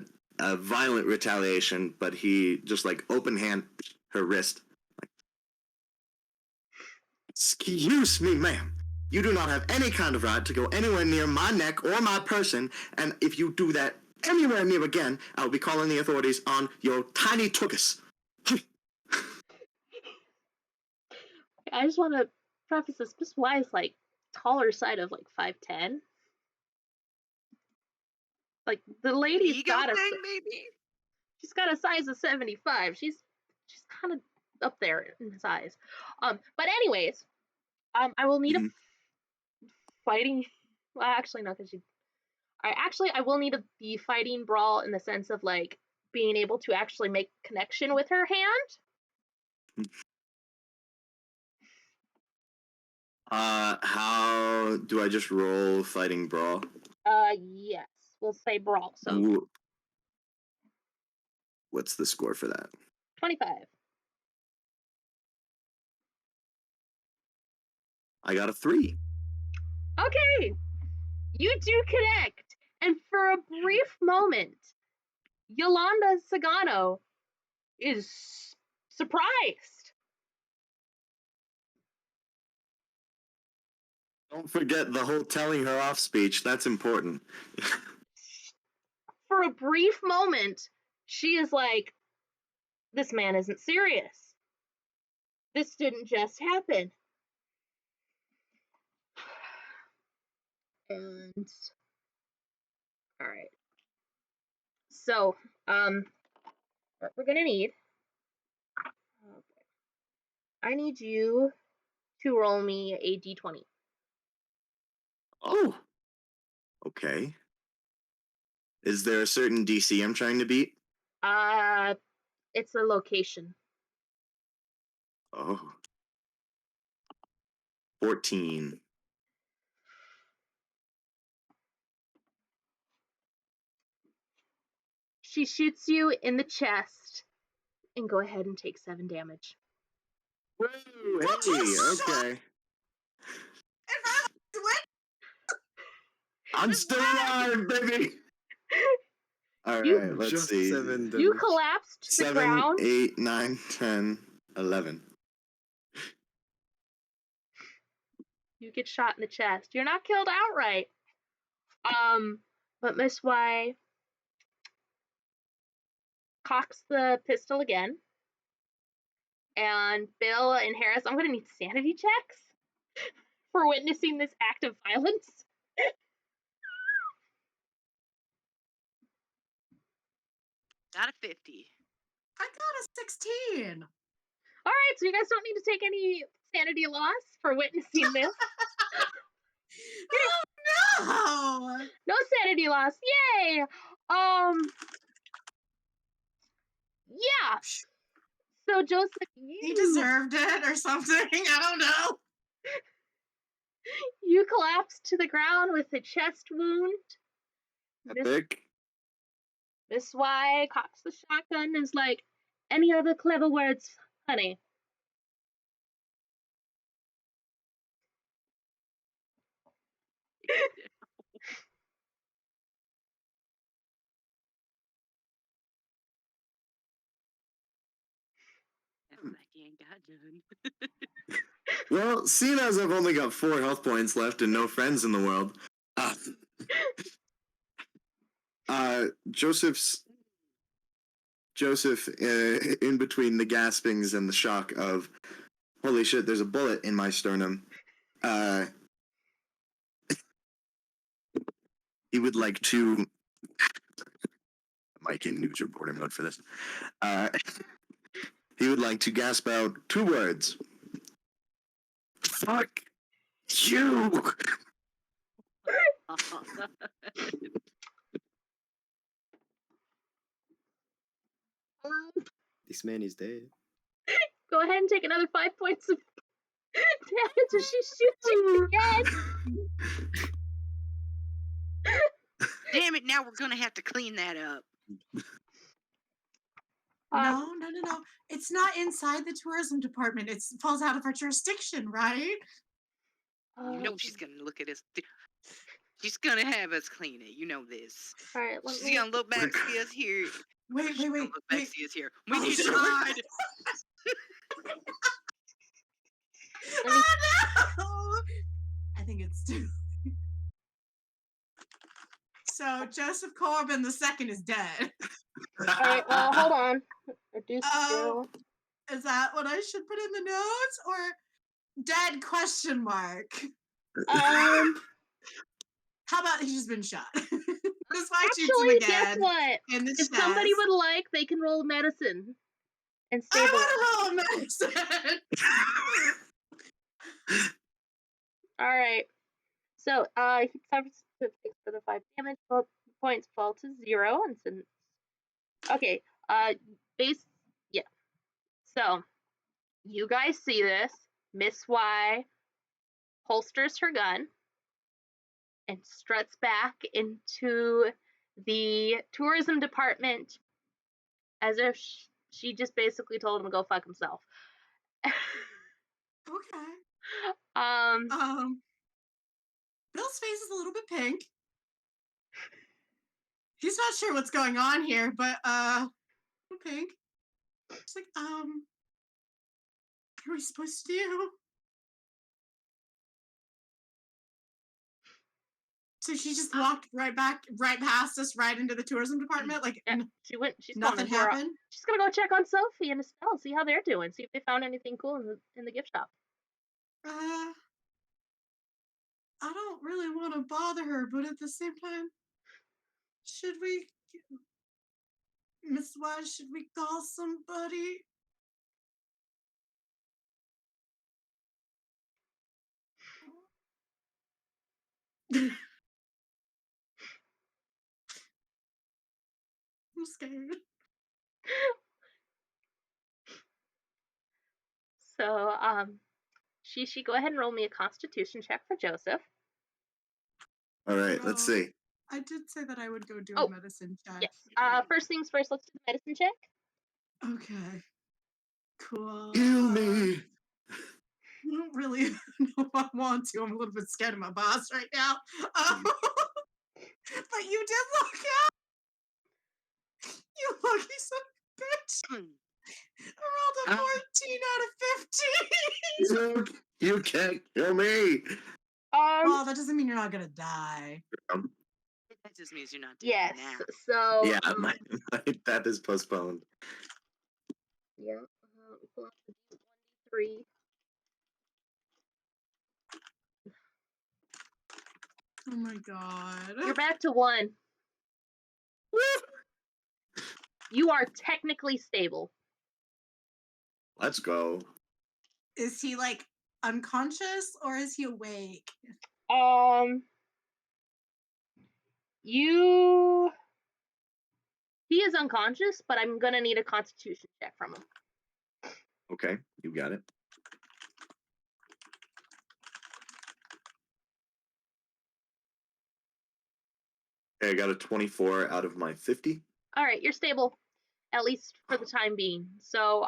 violent retaliation, but he just like open hand her wrist. Excuse me, ma'am. You do not have any kind of right to go anywhere near my neck or my person, and if you do that anywhere near again, I will be calling the authorities on your tiny tuchus. I just want to preface this. Miss Y is like taller side of like 5'10". Like the lady's Ego got thing, maybe? she's got a size of 75. She's kind of up there in size. But anyways, I will need a fighting. Well, actually, no, because I will need the fighting brawl in the sense of like being able to actually make connection with her hand. How do I just roll fighting brawl? Yes, we'll say brawl. So Ooh. What's the score for that? 25. I got a 3. Okay, you do connect, and for a brief moment, Yolanda Sagano is surprised. Don't forget the whole telling her off speech. That's important. For a brief moment, she is like, this man isn't serious. This didn't just happen. And all right. So, what we're gonna need. Okay. I need you to roll me a d20. Oh. Okay. Is there a certain DC I'm trying to beat? It's a location. Oh. 14. She shoots you in the chest, and go ahead and take 7 damage. Woo, hey, okay. I'm still alive, baby. All You- right, let's Just see. 7 You damage. collapsed to the 7, ground. 8, 9, 10, 11. You get shot in the chest. You're not killed outright. But Miss Y cocks the pistol again. And Bill and Harris, I'm gonna need sanity checks for witnessing this act of violence. Got a 50. I got a 16. All right, so you guys don't need to take any sanity loss for witnessing this. Oh no! No sanity loss. Yay! Yeah. So Joeseph, He deserved it or something. I don't know. you collapse to the ground with a chest wound. Epic. Miss Y cocks the shotgun and is like, any other clever words, honey? Becky ain't got none. Well, seeing as I've only got 4 health points left and no friends in the world, Joeseph, in between the gaspings and the shock of, holy shit, there's a bullet in my sternum, he would like to. Mike in news reporter mode for this. He would like to gasp out 2 words. Fuck you! This man is dead. Go ahead and take another 5 points of damage as she shoots you again. Damn it, now we're gonna have to clean that up. No. It's not inside the tourism department. It falls out of our jurisdiction, right? You know she's gonna look at us. She's gonna have us clean it. You know this. All right, let She's me. gonna look back, see us here. Wait. She's gonna look back, see us here. We Oh, need to shit. hide. Oh no! I think it's 2. So Joeseph Corbin II is dead. All right, well, hold on. Reduce Oh. skill. Is that what I should put in the notes or dead question mark? How about he's just been shot? That's why I shoots him Actually, again. guess what? In the If chest. somebody would like, they can roll medicine and stabilize. I want to roll medicine. All right. So, he suffers to fix for the 5 damage. Points fall to 0, and since okay, yeah. So, you guys see this? Miss Y holsters her gun and struts back into the tourism department as if she just basically told him to go fuck himself. Okay. Bill's face is a little bit pink. He's not sure what's going on here, but pink. It's like, what are we supposed to do? So she just walked right past us, right into the tourism department. Like, Yeah, she went. She's nothing going to her, happened. She's gonna go check on Sophie and Estelle, see how they're doing, see if they found anything cool in the gift shop. I don't really want to bother her, but at the same time, should we, Miss Wise? Should we call somebody? I'm scared. So, Shishi, go ahead and roll me a Constitution check for Joeseph. All right, let's No. see. I did say that I would go do Oh, a medicine check. Yes. First things first, let's do the medicine check. Okay. Cool. Kill me. I don't really know if I want to. I'm a little bit scared of my boss right now. But you did look out. You lucky son of a bitch. I rolled a 14 out of 15. You can't kill me. Well, that doesn't mean you're not gonna die. That just means you're not dead Yes. now. So, Yeah, my that is postponed. yeah. Pull out the 1d3. Oh my god. You're back to 1. You are technically stable. Let's go. Is he like unconscious or is he awake? He is unconscious, but I'm gonna need a Constitution check from him. Okay, you got it. Okay, I got a 24 out of my 50. All right, you're stable, at least for the time being. So,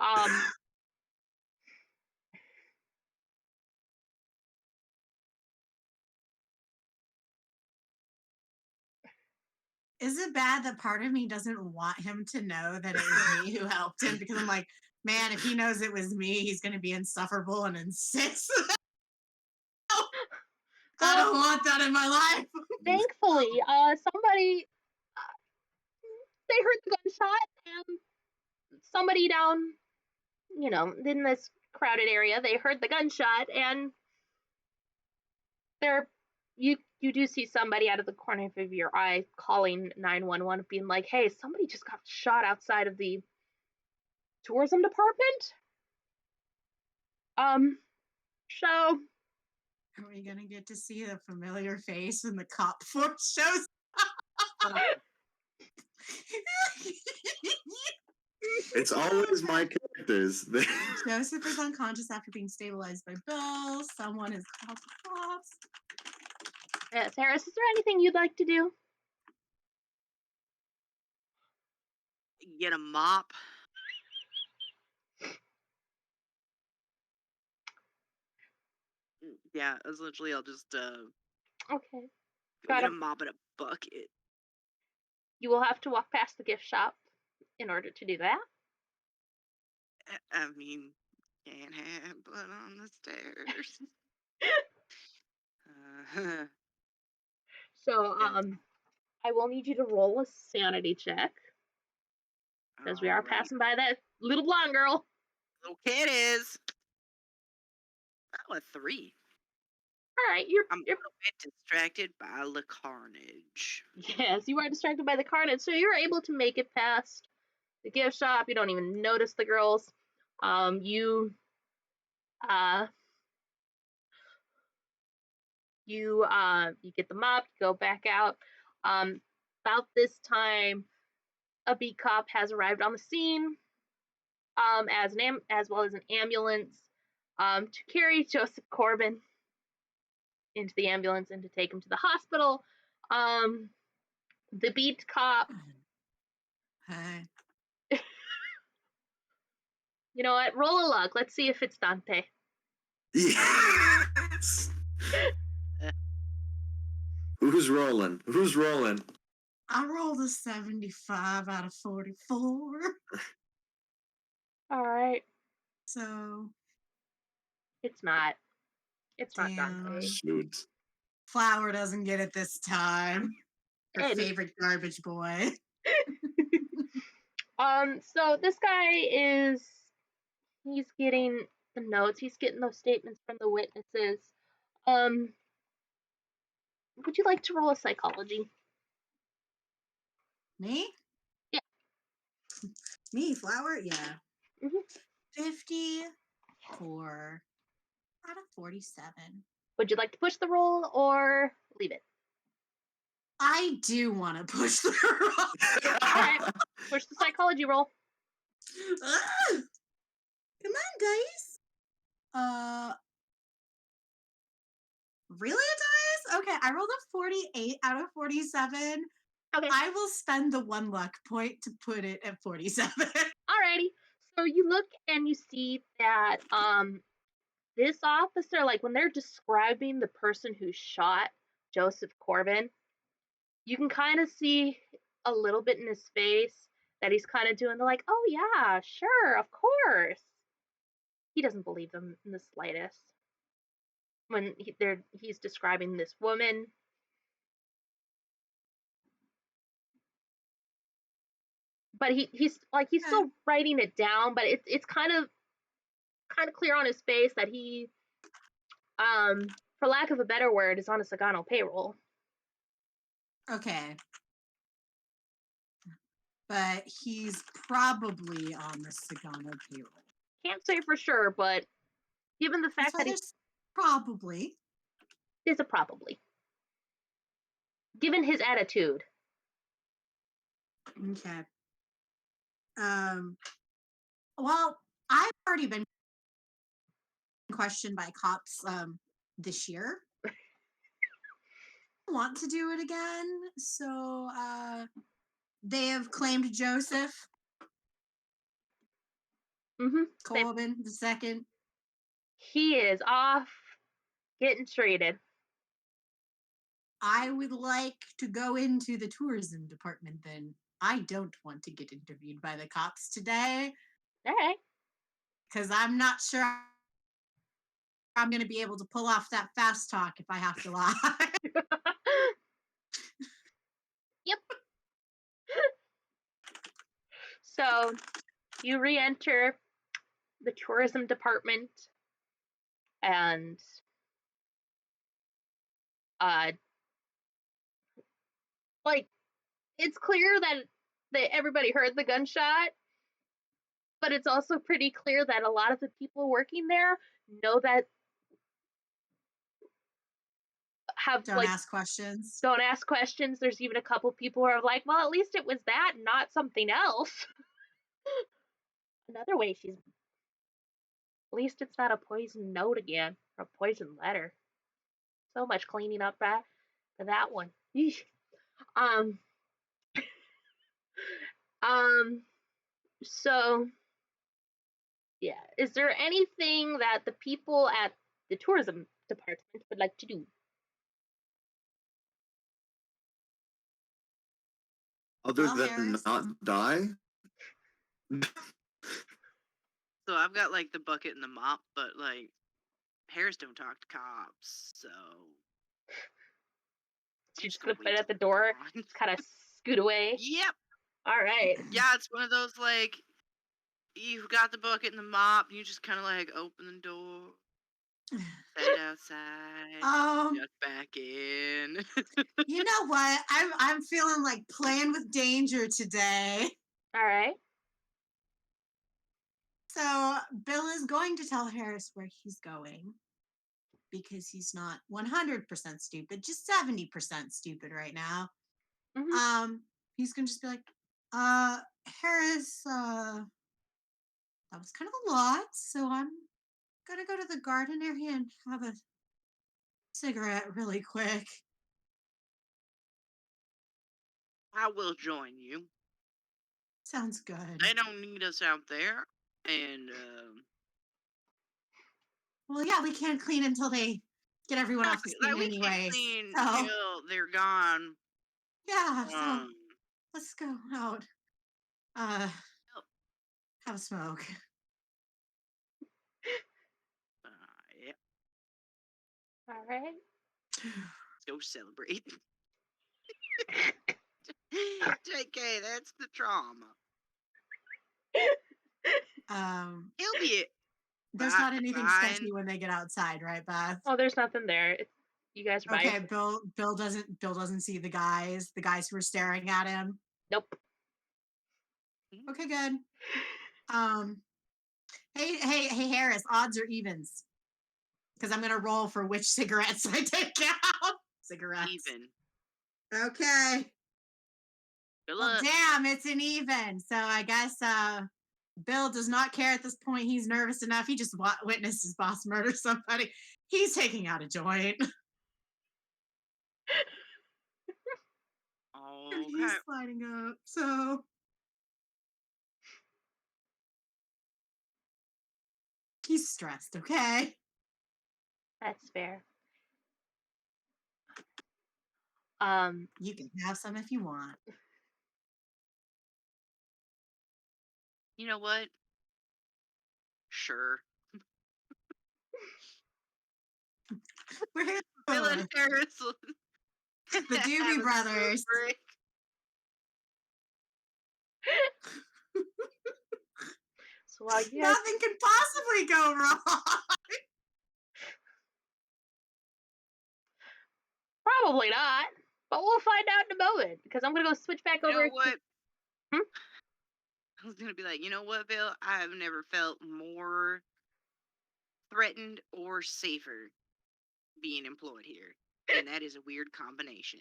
Is it bad that part of me doesn't want him to know that it was me who helped him? Because I'm like, man, if he knows it was me, he's going to be insufferable and insist. I don't want that in my life. thankfully, somebody they heard the gunshot, and somebody down, in this crowded area, they heard the gunshot, and you do see somebody out of the corner of your eye calling 911, being like, "Hey, somebody just got shot outside of the tourism department." So Are we going to get to see a familiar face when the cop force shows up? It's always my characters. Joeseph is unconscious after being stabilized by Bill. Someone has called the cops. yes, Harris, is there anything you'd like to do? Get a mop. Yeah, essentially I'll just Okay. get a mop and a bucket. You will have to walk past the gift shop in order to do that. I mean, can't have blood on the stairs. So, I will need you to roll a sanity check, because we are Alright. passing by that little blonde girl. Little kid is. Oh, a 3. All right, I'm a little bit distracted by the carnage. Yes, you are distracted by the carnage, so you're able to make it past the gift shop. You don't even notice the girls. You get the mop, you go back out. About this time, a beat cop has arrived on the scene, as well as an ambulance, to carry Joeseph Corbin into the ambulance and to take him to the hospital. The beat cop. Hi. You know what? Roll a luck. Let's see if it's Dante. Yes. Who's rolling? Who's rolling? I rolled a 75 out of 44. All right. So It's not. It's not damn. Dante. Shoot. Flower doesn't get it this time. Her And- favorite garbage boy. So this guy he's getting the notes, he's getting those statements from the witnesses. Would you like to roll a psychology? Me? Yeah. Me, Flower? Yeah. Mhm. 54 out of 47. Would you like to push the roll or leave it? I do want to push the rock. Alright. Push the psychology roll. Come on, dice. Really a dice? Okay, I rolled a 48 out of 47. Okay. I will spend the 1 luck point to put it at 47. Alrighty. So you look and you see that this officer, like when they're describing the person who shot Joeseph Corbin, you can kind of see a little bit in his face that he's kind of doing the like, oh yeah, sure, of course. He doesn't believe them in the slightest. When he's describing this woman. But he's still writing it down, but it's kind of clear on his face that he, for lack of a better word, is on a Sagano payroll. Okay. But he's probably on the Sagano payroll. Can't say for sure, but given the fact that he's probably is a probably. Given his attitude. Okay. Well, I've already been questioned by cops this year. I want to do it again, so they have claimed Joeseph. Corbin the second. He is off getting treated. I would like to go into the tourism department then. I don't want to get interviewed by the cops today. All right. Because I'm not sure I'm going to be able to pull off that fast talk if I have to lie. Yep. So you re-enter the tourism department and like it's clear that everybody heard the gunshot, but it's also pretty clear that a lot of the people working there know that don't ask questions. Don't ask questions. There's even a couple people who are like, well, at least it was that, not something else. Another way at least it's not a poison note again, or a poison letter. So much cleaning up for that one. Eesh. So yeah, is there anything that the people at the tourism department would like to do? Other than Harris. not die? So I've got like the bucket and the mop, but like Harris don't talk to cops, so She's gonna put it at the door, kind of scoot away. Yep. All right. Yeah, it's one of those like you've got the bucket and the mop, and you just kind of like open the door, head outside, duck back in. You know what? I'm feeling like playing with danger today. All right. So Bill is going to tell Harris where he's going because he's not 100% stupid, just 70% stupid right now. Mm-hmm. He's gonna just be like, Harris, that was kind of a lot, so I'm gonna go to the garden area and have a cigarette really quick. I will join you. Sounds good. They don't need us out there, and well, yeah, we can't clean until they get everyone off the scene we anyway. can't clean so until they're gone. Yeah, so let's go out. Have a smoke. Yeah. All right. Let's go celebrate. JK, that's the trauma. He'll be it. There's not anything sketchy when they get outside, right, Beth? Oh, there's nothing there. You guys are okay. Bill doesn't see the guys who are staring at him. Nope. Okay, good. Hey, Harris, odds or evens? Because I'm gonna roll for which cigarettes I take out. Cigarettes. Even. Okay. Good Well, luck. damn, it's an even. So I guess Bill does not care at this point. He's nervous enough. He just witnessed his boss murder somebody. He's taking out a joint. And Okay. he's sliding up. So he's stressed, okay? That's fair. You can have some if you want. You know what? Sure. We're here Bill for and Harris will the have Doobie a Brothers. break. So while you guys, Nothing can possibly go wrong. probably not, but we'll find out in a moment because I'm gonna go switch back You over. know what? Hmm? I was gonna be like, you know what, Bill? I have never felt more threatened or safer being employed here, and that is a weird combination.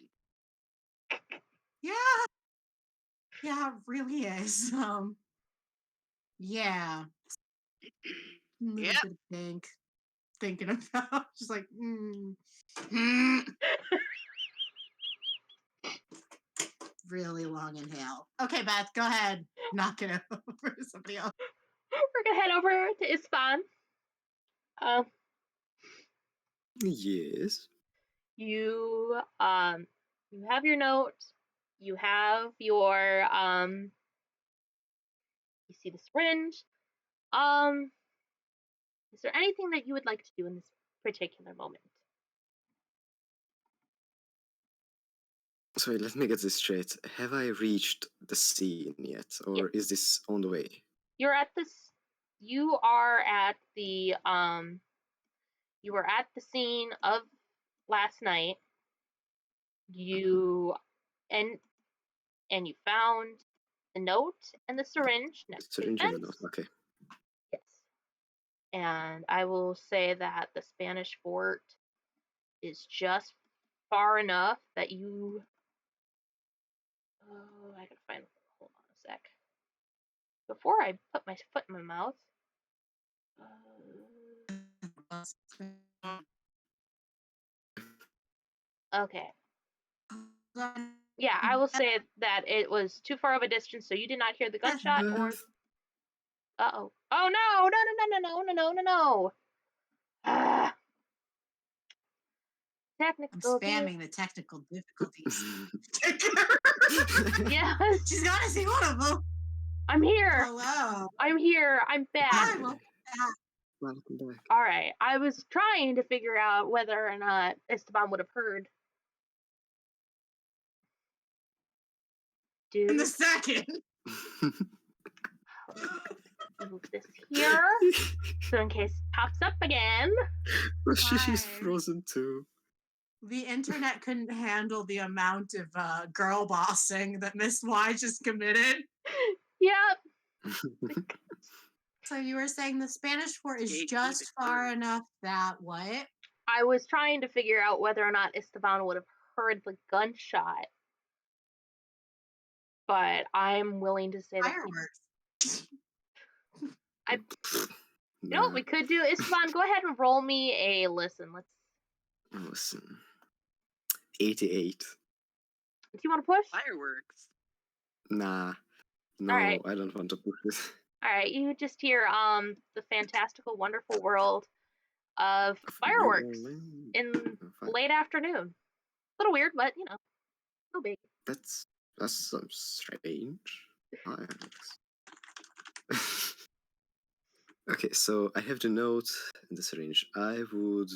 Yeah. Yeah, it really is. Yeah. A little Yep. bit of pink. Thinking about just like really long inhale. Okay, Beth, go ahead. Knock it over to somebody else. We're gonna head over to István. Yes. You have your note. You have your you see the syringe. Is there anything that you would like to do in this particular moment? Sorry, let me get this straight. Have I reached the scene yet, or is this on the way? You're at this. You are at the scene of last night. You and you found the note and the syringe next to the Syringe and the fence. note. Okay. Yes. And I will say that the Spanish fort is just far enough that you. Oh, I gotta find. Hold on a sec. Before I put my foot in my mouth. Okay. Yeah, I will say that it was too far of a distance, so you did not hear the gunshot or. Uh-oh. Oh no! No! Ah, I'm technical. spamming the technical difficulties. Yes, She's gotta see one of them. I'm here. Hello. I'm here. I'm back. Hi, welcome back. Welcome back. All right. I was trying to figure out whether or not Estaban would have heard. In the Dude, second. move this here, so in case it pops up again. Shishi's Fine. frozen too. The internet couldn't handle the amount of girl bossing that Miss Y just committed. Yep. So you were saying the Spanish fort is Gatekeep just it far first. enough that what? I was trying to figure out whether or not Esteban would have heard the gunshot, but I'm willing to say that. Fireworks. You know what we could do? Esteban, go ahead and roll me a listen. Let's. Listen. 88. Do you want to push? Fireworks. Nah. No, Alright. I don't want to push this. All right, you just hear the fantastical, wonderful world of fireworks in late afternoon. A little weird, but no big. That's some strange. Fireworks. Okay, so I have the note and the syringe. I would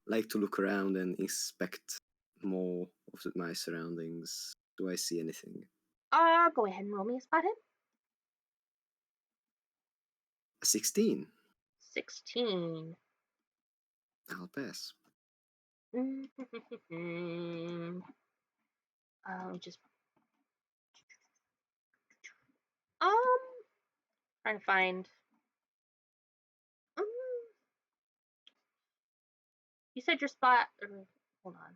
like to look around and inspect more of my surroundings. Do I see anything? Go ahead and roll me a spot hit. 16. 16. I'll pass. Just trying to find. You said your spot. Hold on.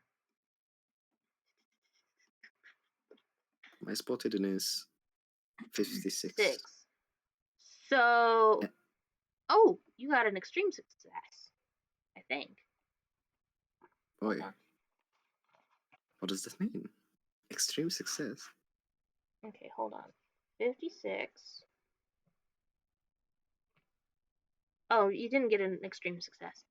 My spot hidden is 56. 6. So, Yeah. oh, you got an extreme success, I think. Boy, Hold on. what does that mean? Extreme success. Okay, hold on. 56. Oh, you didn't get an extreme success.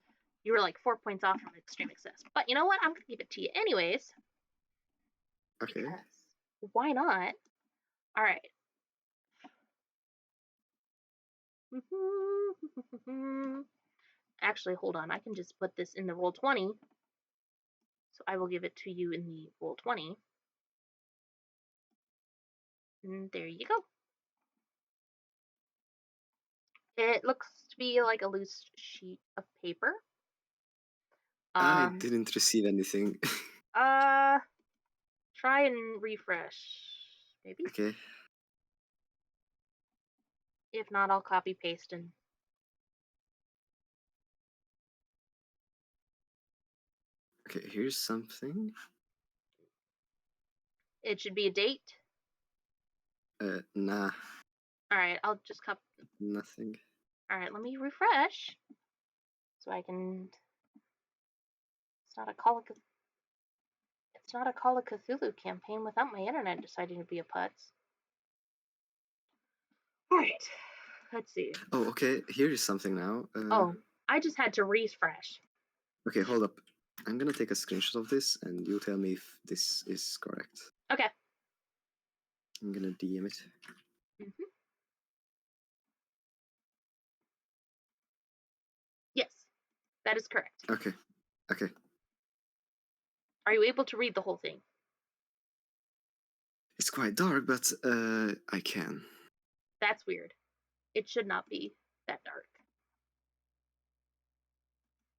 You were like 4 points off from extreme success. But you know what? I'm going to give it to you anyways. Okay. Because why not? All right. Actually, hold on. I can just put this in the roll 20. So I will give it to you in the roll 20. And there you go. It looks to be like a loose sheet of paper. I didn't receive anything. Try and refresh, maybe. Okay. If not, I'll copy paste and. Okay, here's something. It should be a date. Nah, All right, I'll just copy. nothing. All right, let me refresh so I can. It's not a Call of. It's not a Call of Cthulhu campaign without my internet deciding to be a putz. All right, let's see. Oh, okay, here is something now. Oh, I just had to refresh. Okay, hold up. I'm gonna take a screenshot of this and you tell me if this is correct. Okay. I'm gonna DM it. Mm-hmm. Yes, that is correct. Okay. Okay. Are you able to read the whole thing? It's quite dark, but I can. That's weird. It should not be that dark.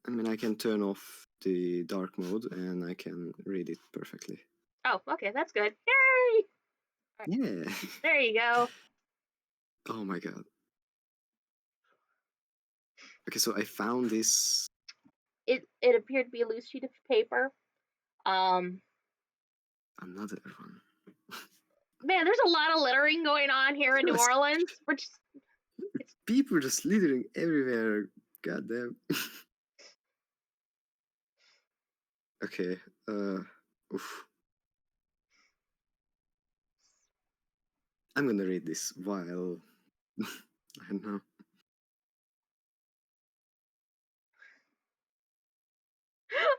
I mean, I can turn off the dark mode and I can read it perfectly. Oh, okay, that's good. Yay! Yeah. There you go. Oh my god. Okay, so I found this. It appeared to be a loose sheet of paper. Another one. Man, there's a lot of littering going on here in New Yes. Orleans. We're just People just littering everywhere. Goddamn. Okay. Oof. I'm gonna read this while. I don't know.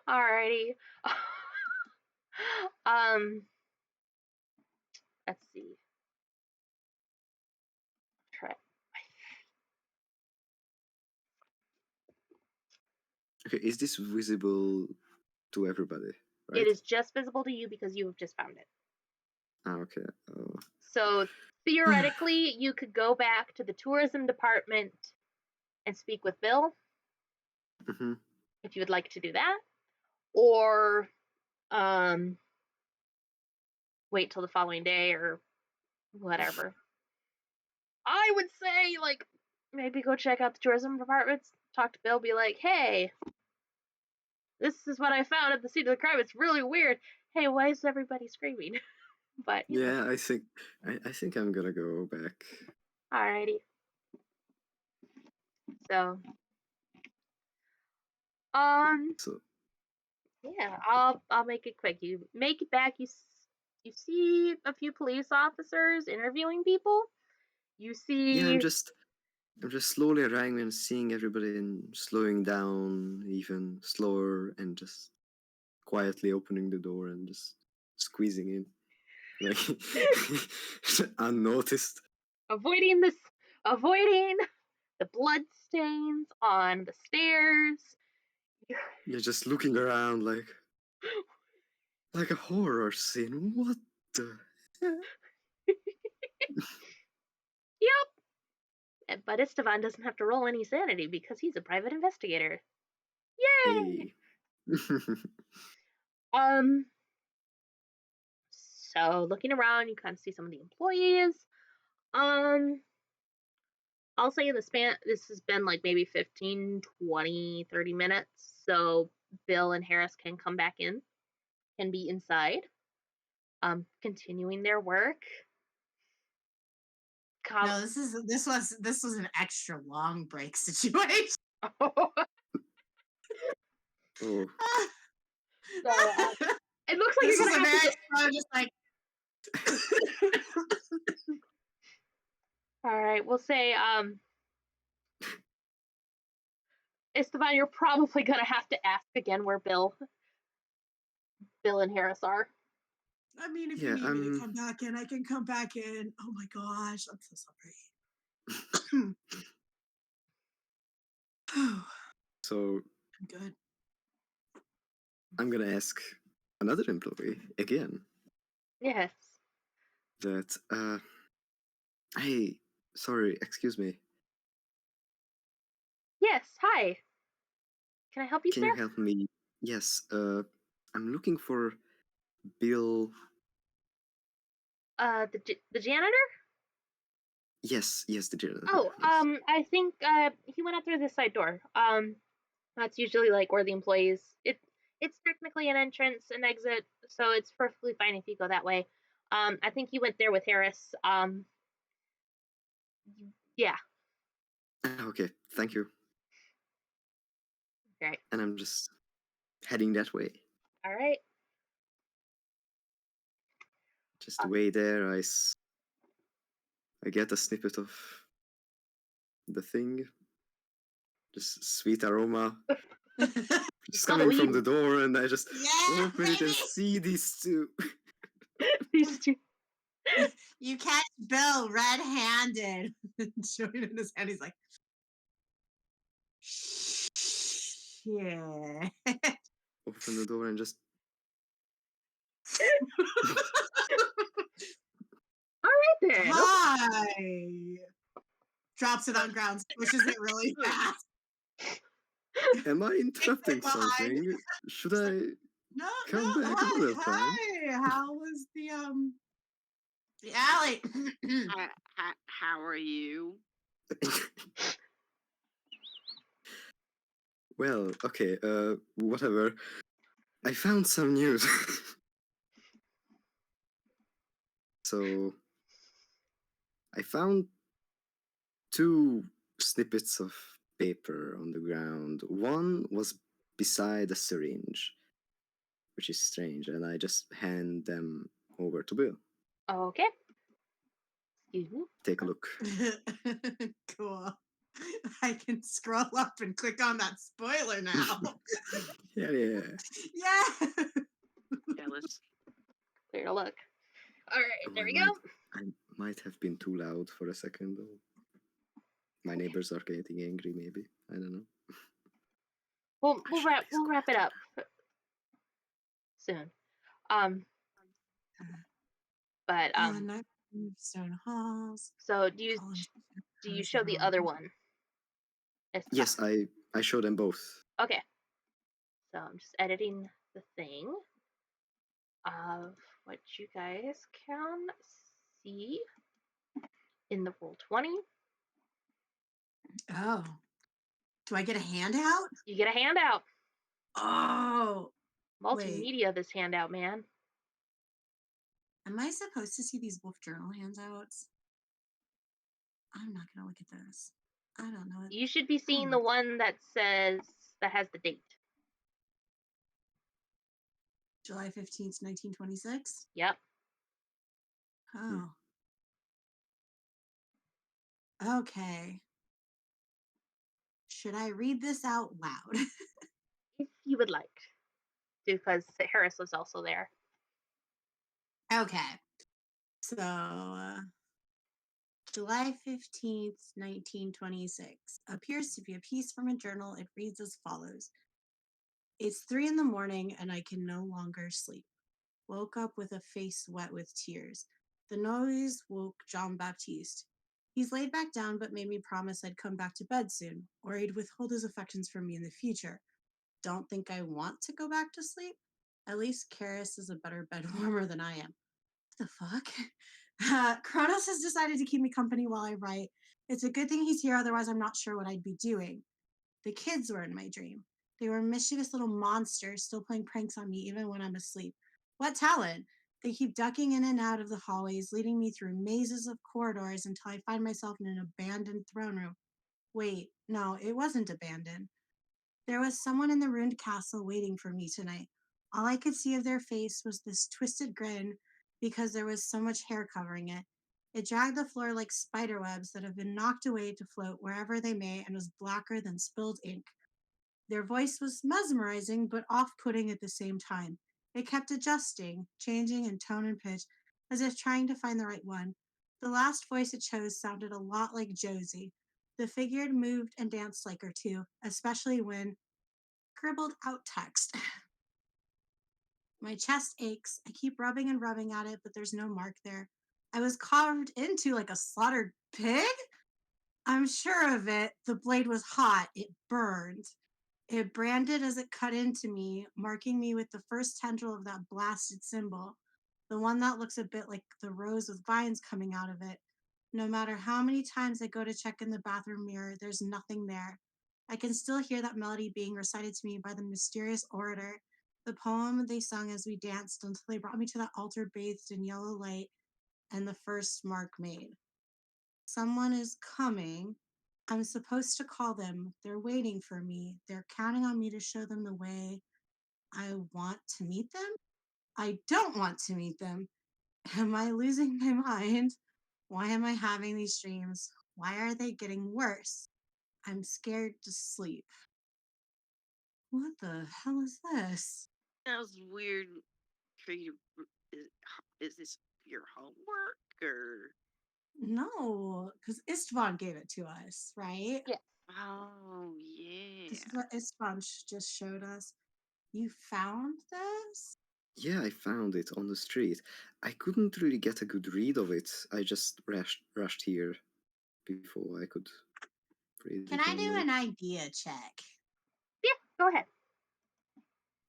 alrighty. Let's see. Try. Okay, is this visible to everybody? Right? It is just visible to you because you have just found it. Ah, okay. Oh. So theoretically, you could go back to the tourism department and speak with Bill Mhm. if you would like to do that, or wait till the following day or whatever. I would say like maybe go check out the tourism departments, talk to Bill, be like, hey, this is what I found at the scene of the crime. It's really weird. Hey, why is everybody screaming? But you know, Yeah, I think I'm gonna go back. alrighty. So, So yeah, I'll make it quick. You make it back. You see a few police officers interviewing people. You yeah, I'm see. just slowly arriving and seeing everybody and slowing down even slower and just quietly opening the door and just squeezing in. Like unnoticed. avoiding the blood stains on the stairs. You're just looking around like a horror scene. What the hell? Yep. But Estaban doesn't have to roll any sanity because he's a private investigator. Yay! Hey. So looking around, you kind of see some of the employees. I'll say in the span, this has been like maybe 15, 20, 30 minutes. So Bill and Harris can come back in, can be inside. continuing their work. No, this was an extra long break situation. Oh, So, it looks like This you're was gonna a have to very just like All right, we'll say, Estaban, you're probably gonna have to ask again where Bill and Harris are. I mean, if Yeah, you need me to come back in, I can come back in. Oh my gosh, I'm so sorry. so I'm good. I'm gonna ask another employee again Yes. that hey, sorry, excuse me. Yes, hi. Can I help you, Can sir? you help me? Yes, I'm looking for Bill. The janitor? Yes, the janitor. Oh, Yes. I think he went out through this side door. That's usually like where the employees. It's technically an entrance and exit, so it's perfectly fine if you go that way. I think he went there with Harris. Yeah. Okay, thank you. Great. And I'm just heading that way. All right. Just the way there, I get a snippet of the thing. Just sweet aroma. Just coming from the door, and I just open it and see these two. These two. You catch Bill red-handed. Showing in his hand, he's like, yeah. Open the door and just. All right then. Hi. Drops it on ground, squishes it really fast. Am I interrupting something? Should I No, come back another time? Hi. How was the alley? How are you? Well, okay, whatever. I found some news. So, I found two snippets of paper on the ground. One was beside a syringe, which is strange, and I just hand them over to Bill. Okay. Excuse me. Take a look. Cool. I can scroll up and click on that spoiler now. Yeah. Yeah. Jealous. Clear to look. All right, Oh, there we go. I might have been too loud for a second, though. My neighbors are getting angry, maybe. I don't know. We'll wrap it up soon. But Stone Halls. So do you show the other one? Yes, I show them both. Okay. So I'm just editing the thing of what you guys can see in the Roll20. Oh. Do I get a handout? You get a handout. Oh. Multimedia, this handout, man. Am I supposed to see these Wolf Journal handouts? I'm not going to look at this. I don't know. You should be seeing the one that has the date. July 15th, 1926? Yep. Oh. Okay. Should I read this out loud? If you would like. Because Harris was also there. Okay. So, July 15th, 1926. Appears to be a piece from a journal. It reads as follows. It's 3 a.m. and I can no longer sleep. Woke up with a face wet with tears. The noise woke Jean-Baptiste. He's laid back down but made me promise I'd come back to bed soon, or he'd withhold his affections from me in the future. Don't think I want to go back to sleep? At least Karis is a better bed warmer than I am. What the fuck? Kronos has decided to keep me company while I write. It's a good thing he's here, otherwise I'm not sure what I'd be doing. The kids were in my dream. They were mischievous little monsters, still playing pranks on me even when I'm asleep. What talent! They keep ducking in and out of the hallways, leading me through mazes of corridors until I find myself in an abandoned throne room. Wait, no, it wasn't abandoned. There was someone in the ruined castle waiting for me tonight. All I could see of their face was this twisted grin because there was so much hair covering it. It dragged the floor like spider webs that have been knocked away to float wherever they may and was blacker than spilled ink. Their voice was mesmerizing but off-putting at the same time. It kept adjusting, changing in tone and pitch, as if trying to find the right one. The last voice it chose sounded a lot like Josie. The figure moved and danced like her too, especially when scribbled out text. My chest aches. I keep rubbing and rubbing at it, but there's no mark there. I was carved into like a slaughtered pig? I'm sure of it. The blade was hot. It burned. It branded as it cut into me, marking me with the first tendril of that blasted symbol, the one that looks a bit like the rose with vines coming out of it. No matter how many times I go to check in the bathroom mirror, there's nothing there. I can still hear that melody being recited to me by the mysterious orator, the poem they sung as we danced until they brought me to that altar bathed in yellow light and the first mark made. Someone is coming. I'm supposed to call them. They're waiting for me. They're counting on me to show them the way. I want to meet them? I don't want to meet them. Am I losing my mind? Why am I having these dreams? Why are they getting worse? I'm scared to sleep. What the hell is this? That was weird for you. Is this your homework or? No, because István gave it to us, right? Yeah. Oh yeah. This is what István just showed us. You found this? Yeah, I found it on the street. I couldn't really get a good read of it. I just rushed here before I could read Can it. I do an idea check? Yeah, go ahead.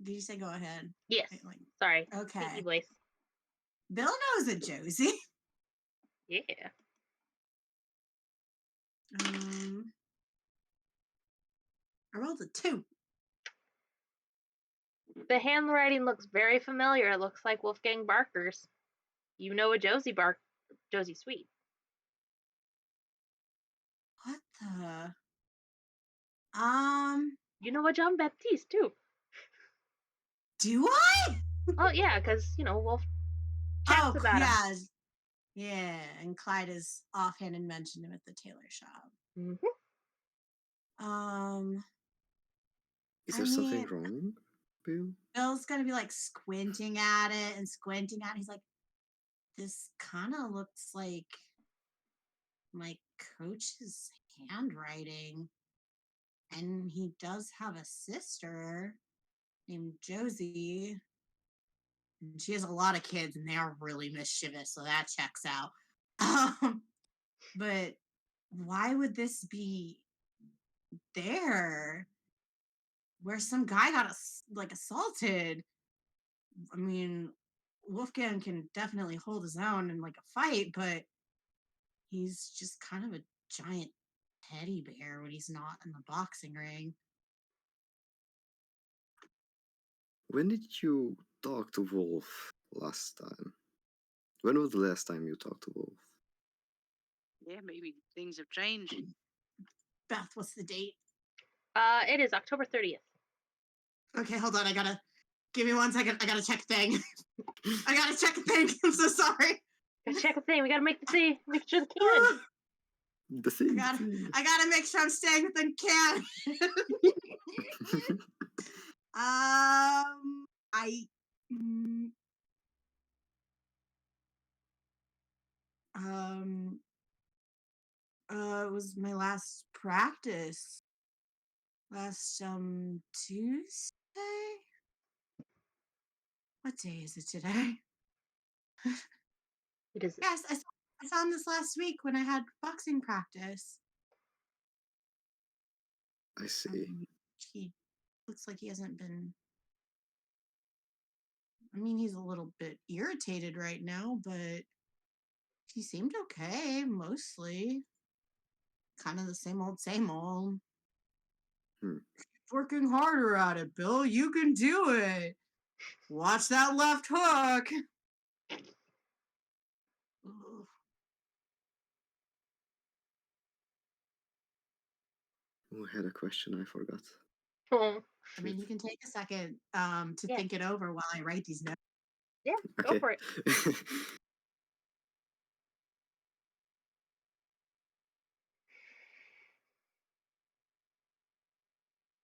Did you say go ahead? Yes. Like, Sorry. okay. Squeaky voice. Bill knows a Josie. Yeah. I rolled a 2. The handwriting looks very familiar. It looks like Wolfgang Barker's. You know a Josie Sweet. What the? You know a John Baptiste too. Do I? Oh yeah, because Wolf chats about him. yeah. Yeah, and Clyde has offhanded mentioned him at the tailor shop. Mm-hmm. Is there something wrong, Bill? Bill's gonna be like squinting at it and squinting at it. He's like, this kind of looks like my coach's handwriting. And he does have a sister named Josie. And she has a lot of kids and they are really mischievous, so that checks out. But why would this be there where some guy got assaulted? I mean, Wolfgang can definitely hold his own in like a fight, but he's just kind of a giant teddy bear when he's not in the boxing ring. When did you talk to Wolf last time? When was the last time you talked to Wolf? Yeah, maybe things have changed. Beth, what's the date? It is October 30th. Okay, hold on. Give me 1 second. I gotta check a thing. I gotta check a thing. I'm so sorry. Gotta check the thing. We gotta make sure the can. The thing. I gotta make sure I'm staying within can. It was my last practice. Last Tuesday? What day is it today? It is. Yes, I saw him this last week when I had boxing practice. I see. He looks like he hasn't been. I mean, he's a little bit irritated right now, but he seemed okay, mostly. Kind of the same old, same old. Working harder at it, Bill. You can do it. Watch that left hook. Who had a question? I forgot. Oh, I mean, you can take a second to Yeah. think it over while I write these notes. yeah, go Okay. for it.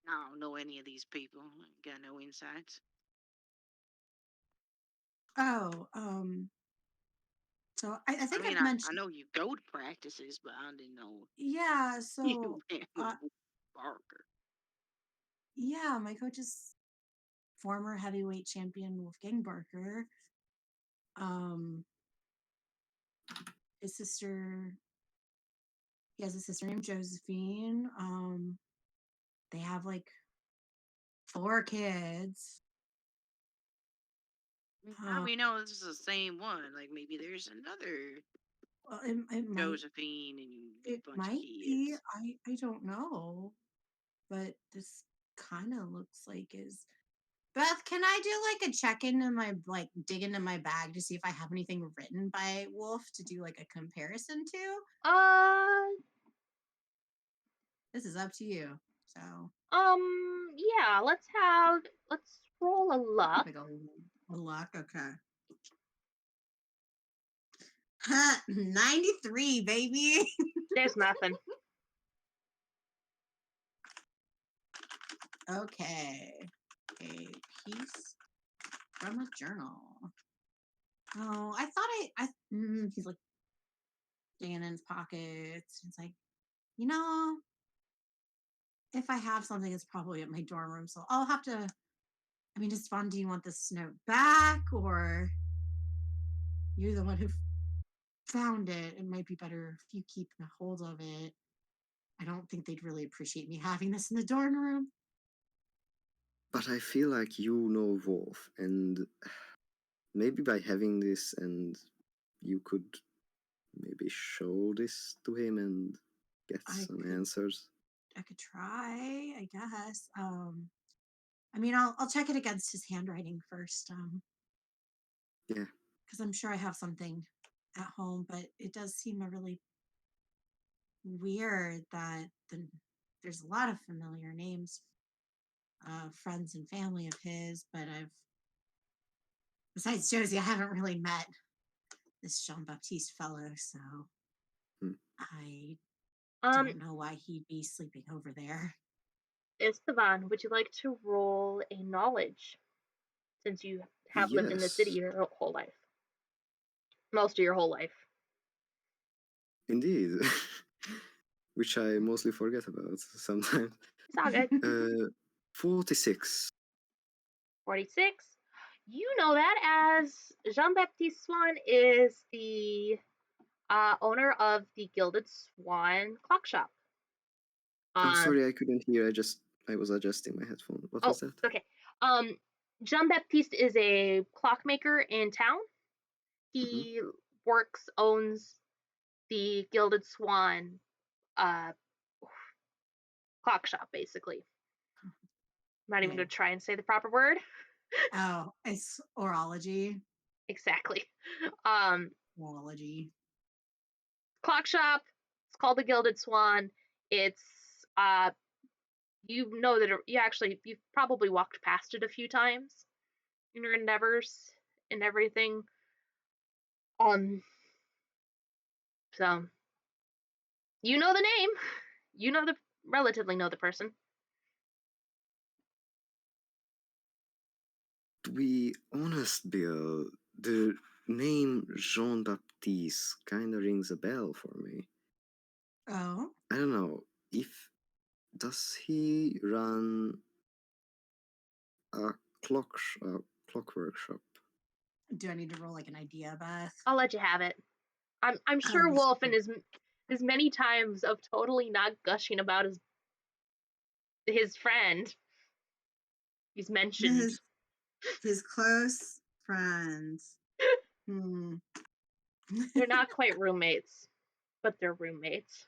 I don't know any of these people. I ain't got no insights. Oh, so I I think mean, I've I mentioned. know you go to practices, but I didn't know Yeah, you so ran uh, with Barker. yeah, my coach is former heavyweight champion Wolfgang Barker. His sister, he has a sister named Josephine. They have like 4 kids. How do we know this is the same one? Like maybe there's another Well, it might Josephine and a it bunch might of be. kids. I don't know, but this kind of looks like is. Beth, can I do like a check into my dig into my bag to see if I have anything written by Wolf to do like a comparison to? This is up to you. So Yeah, let's roll a luck. like a luck, okay. 93, baby. There's nothing. Okay. A piece from a journal. Oh, I thought he's like digging in his pockets. It's like, if I have something, it's probably at my dorm room. So I'll have to. I mean, István, do you want this note back, or you're the one who found it? It might be better if you keep a hold of it. I don't think they'd really appreciate me having this in the dorm room. But I feel like you know Wolf, and maybe by having this, and you could maybe show this to him and get some answers. I could try, I guess. I mean, I'll check it against his handwriting first. Yeah. Because I'm sure I have something at home, but it does seem a really weird that there's a lot of familiar names, friends and family of his, but besides Josie, I haven't really met this Jean Baptiste fellow, so I don't know why he'd be sleeping over there. Estaban, would you like to roll a knowledge, since you have lived in the city your whole life? Most of your whole life. Indeed. Which I mostly forget about sometimes. It's all good. 46. 46. You know that as Jean-Baptiste Swan is the owner of the Gilded Swan clock shop. I'm sorry, I couldn't hear. I was adjusting my headphone. What was that? Okay. Jean-Baptiste is a clockmaker in town. He owns the Gilded Swan clock shop, basically. I'm not even going to try and say the proper word. Oh, it's orology. Exactly. Orology. Clock shop. It's called the Gilded Swan. It's you know that you've probably walked past it a few times in your endeavors and everything. So you know the name. You relatively know the person. To be honest, Bill, the name Jean Baptiste kind of rings a bell for me. Oh? I don't know. Does he run a clock workshop? Do I need to roll like an idea, Beth? I'll let you have it. I'm sure Wolf in his many times of totally not gushing about his friend, he's mentioned his close friends. They're not quite roommates, but they're roommates.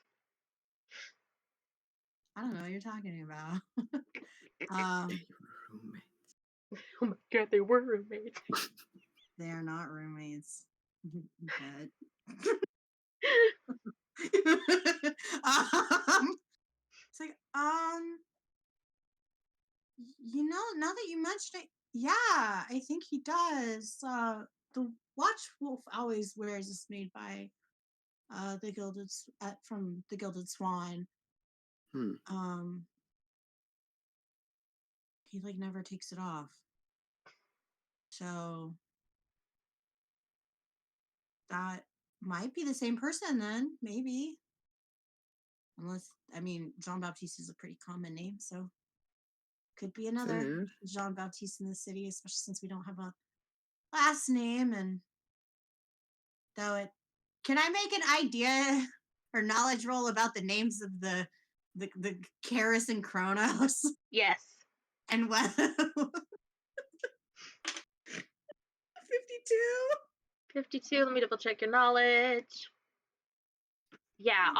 I don't know what you're talking about. Roommates. Oh my god, they were roommates. They are not roommates. But it's like Now that you mention it, yeah, I think he does. The watch Wolf always wears is made by the from the Gilded Swan. Hmm. He like never takes it off. So that might be the same person then, maybe. Unless, I mean, Jean Baptiste is a pretty common name, so could be another Fair. Jean Baptiste in the city, especially since we don't have a last name. And though it, can I make an idea or knowledge roll about the names of the Karis and Kronos Yes. and what? 52. 52. Let me double check your knowledge. Yeah.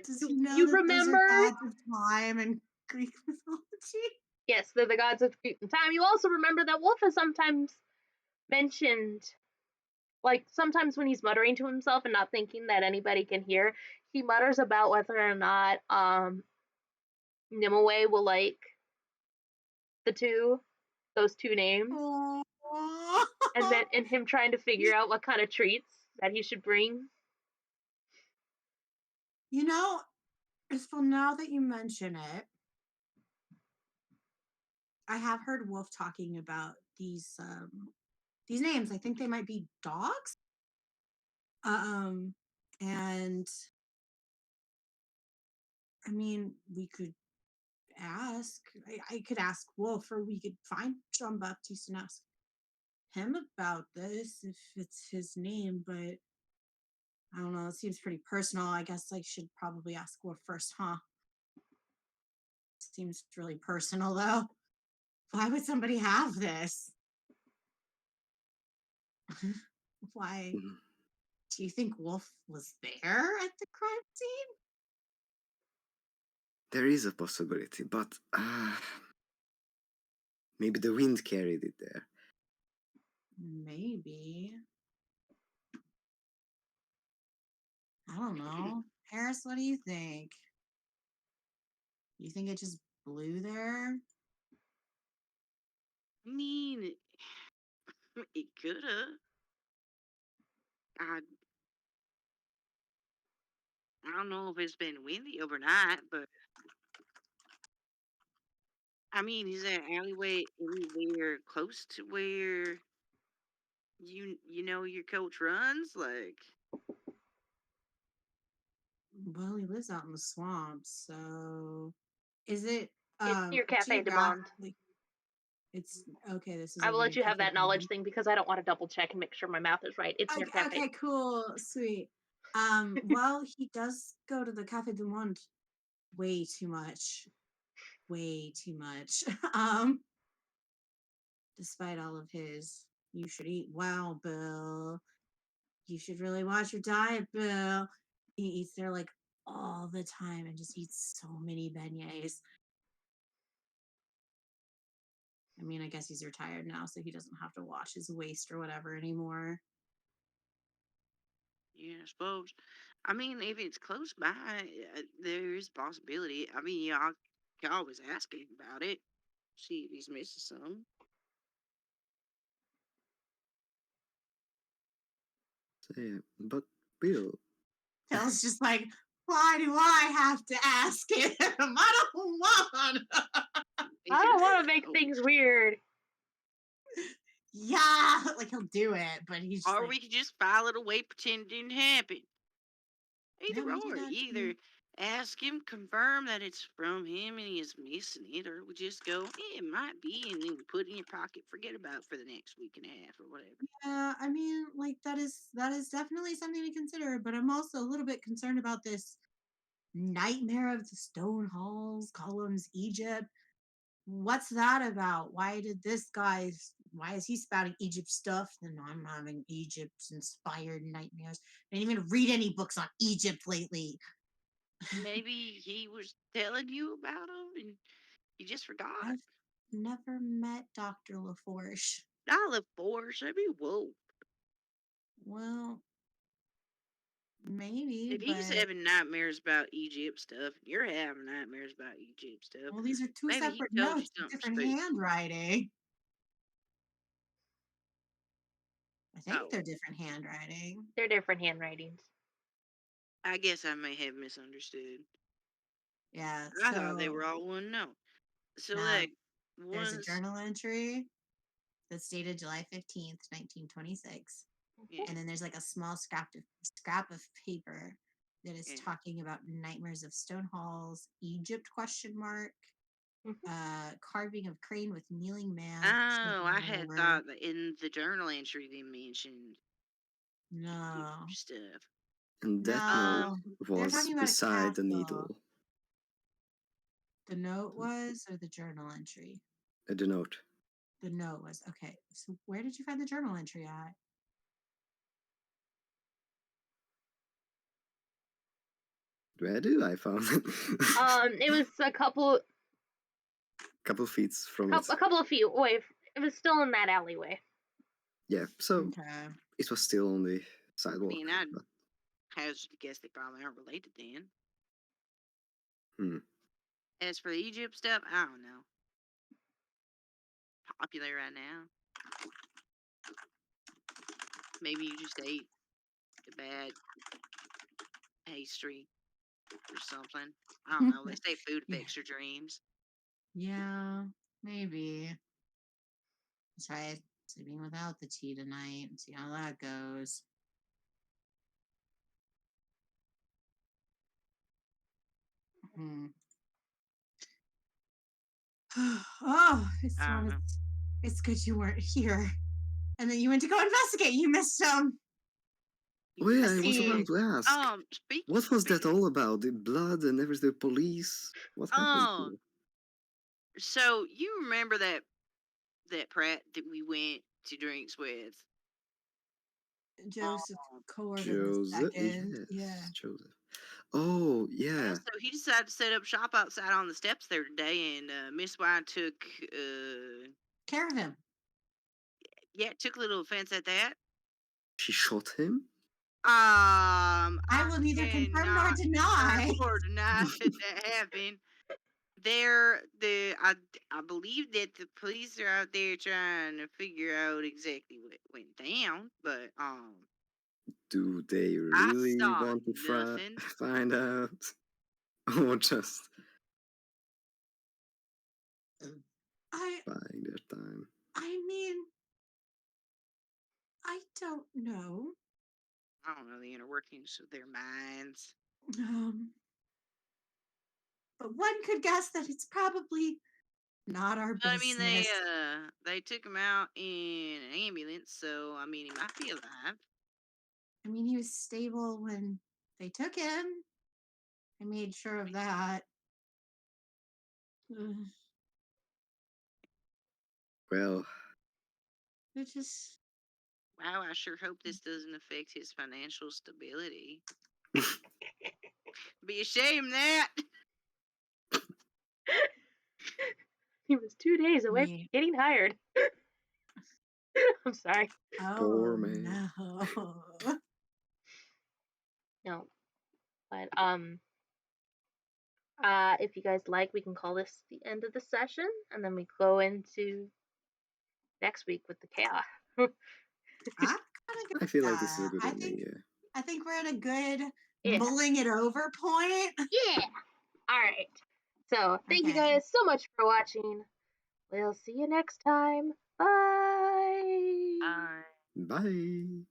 Does he know you that remember? those are gods of time and Greek mythology? Yes, they're the gods of Greek and time. You also remember that Wolf is sometimes mentioned, like sometimes when he's muttering to himself and not thinking that anybody can hear, he mutters about whether or not Nimue will like those two names, Aww. and then and him trying to figure out what kind of treats that he should bring. You know, so now that you mention it, I have heard Wolf talking about these names. I think they might be dogs. And I mean, we could ask. I could ask Wolf, or we could find Jean Baptiste and ask him about this if it's his name. But I don't know. It seems pretty personal. I guess I should probably ask Wolf first, huh? Seems really personal, though. Why would somebody have this? Why? Mhm. Do you think Wolf was there at the crime scene? There is a possibility, but maybe the wind carried it there. Maybe. I don't know. Harris, what do you think? You think it just blew there? I mean, it could have. I I don't know if it's been windy overnight, but I mean, is that alleyway anywhere close to where you know your coach runs? Like, Well, he lives out in the swamps, so is it It's near Cafe du Monde. geographically? It's okay. This is I will over let near you have Cafe that du knowledge Monde. thing because I don't want to double check and make sure my math is right. It's near Okay, Cafe. okay, cool, sweet. Well, he does go to the Cafe du Monde way too much, way too much. Despite all of his, you should eat well, Bill. You should really watch your diet, Bill. He eats there like all the time and just eats so many beignets. I mean, I guess he's retired now, so he doesn't have to watch his waist or whatever anymore. yeah, I suppose. I mean, if it's close by, there is a possibility. I mean, y'all can always ask him about it. See if he's missing some. So, yeah, but Bill, Bill's just like, why do I have to ask him? I don't want. I don't want to make Oh. things weird. Yeah, like he'll do it, but he's just Or like, we could just file it away, pretend it didn't happen. yeah, Either we do or. that Either too. ask him, confirm that it's from him and he is missing it, or we just go, it might be, and then put it in your pocket, forget about it for the next week and a half or whatever. Yeah, I mean, like that is definitely something to consider, but I'm also a little bit concerned about this nightmare of the stone halls, columns, Egypt. What's that about? Why is he spouting Egypt stuff? And I'm having Egypt inspired nightmares. I didn't even read any books on Egypt lately. Maybe he was telling you about him and you just forgot. I've never met Dr. LaForge. I love Force. I mean, whoa. Well, Maybe, If he's but having nightmares about Egypt stuff, and you're having nightmares about Egypt stuff, well, these are two maybe he separate told you notes with something different spooky. handwriting. I think Oh, they're different handwriting. They're different handwritings. I guess I may have misunderstood. Yeah. I thought they So were all one note. So, now like, there's a once, journal entry that's dated July 15th, 1926. yeah, And then there's like a small scrap of paper that is yeah. talking about nightmares of stone halls, Egypt question mark, carving of crane with kneeling man. Oh, I smoking had over. thought that in the journal entry they mentioned No. stuff. And that No. note They're was talking about a beside the castle. needle. The note was, or the journal entry? The note. The note was. Okay. So where did you find the journal entry at? Where do I found it? It was a couple Feet from a couple of feet away. It was still in that alleyway. Yeah, so Okay. it was still on the I sidewalk. mean, I'd but- hazard to guess they probably aren't related then. Hmm. As for the Egypt stuff, I don't know. Popular right now. Maybe you just ate a bad pastry or something. I don't know. They say food Yeah. affects your dreams. Yeah, maybe. Try sleeping without the tea tonight and see how that goes. Oh, I don't know. it's good you weren't here. And then you went to go investigate. You missed Oh yeah, I was scene. about to ask. What was that all about? The blood and everything, the police? What happened Oh, here? so you remember that Pratt that we went to drinks with? Joeseph Corbin Joseph? II. Yes, Yeah. Joseph. Oh, yeah. So he decided to set up shop outside on the steps there today, and Miss Y took Care of him. took a little offense at that. She shot him? I will neither confirm nor deny. Or deny that happened. I believe that the police are out there trying to figure out exactly what went down, but Do they I really saw want to nothing. find out? Or just buying their time? I mean, I don't know. I don't know the inner workings of their minds. But one could guess that it's probably not our But I mean, business. they took him out in an ambulance, so I mean, he might be alive. I mean, he was stable when they took him. I made sure of that. Well, It just. Wow, I sure hope this doesn't affect his financial stability. Be a shame that. He was 2 days away from getting hired. I'm sorry. poor man. No. No. But if you guys like, we can call this the end of the session, and then we go into next week with the chaos. I'm kind of good. I feel like this is a good ending, I think we're at a good Yeah. mulling it over point. Yeah. All right. So thank you guys so much for watching. We'll see you next time. Bye. Bye.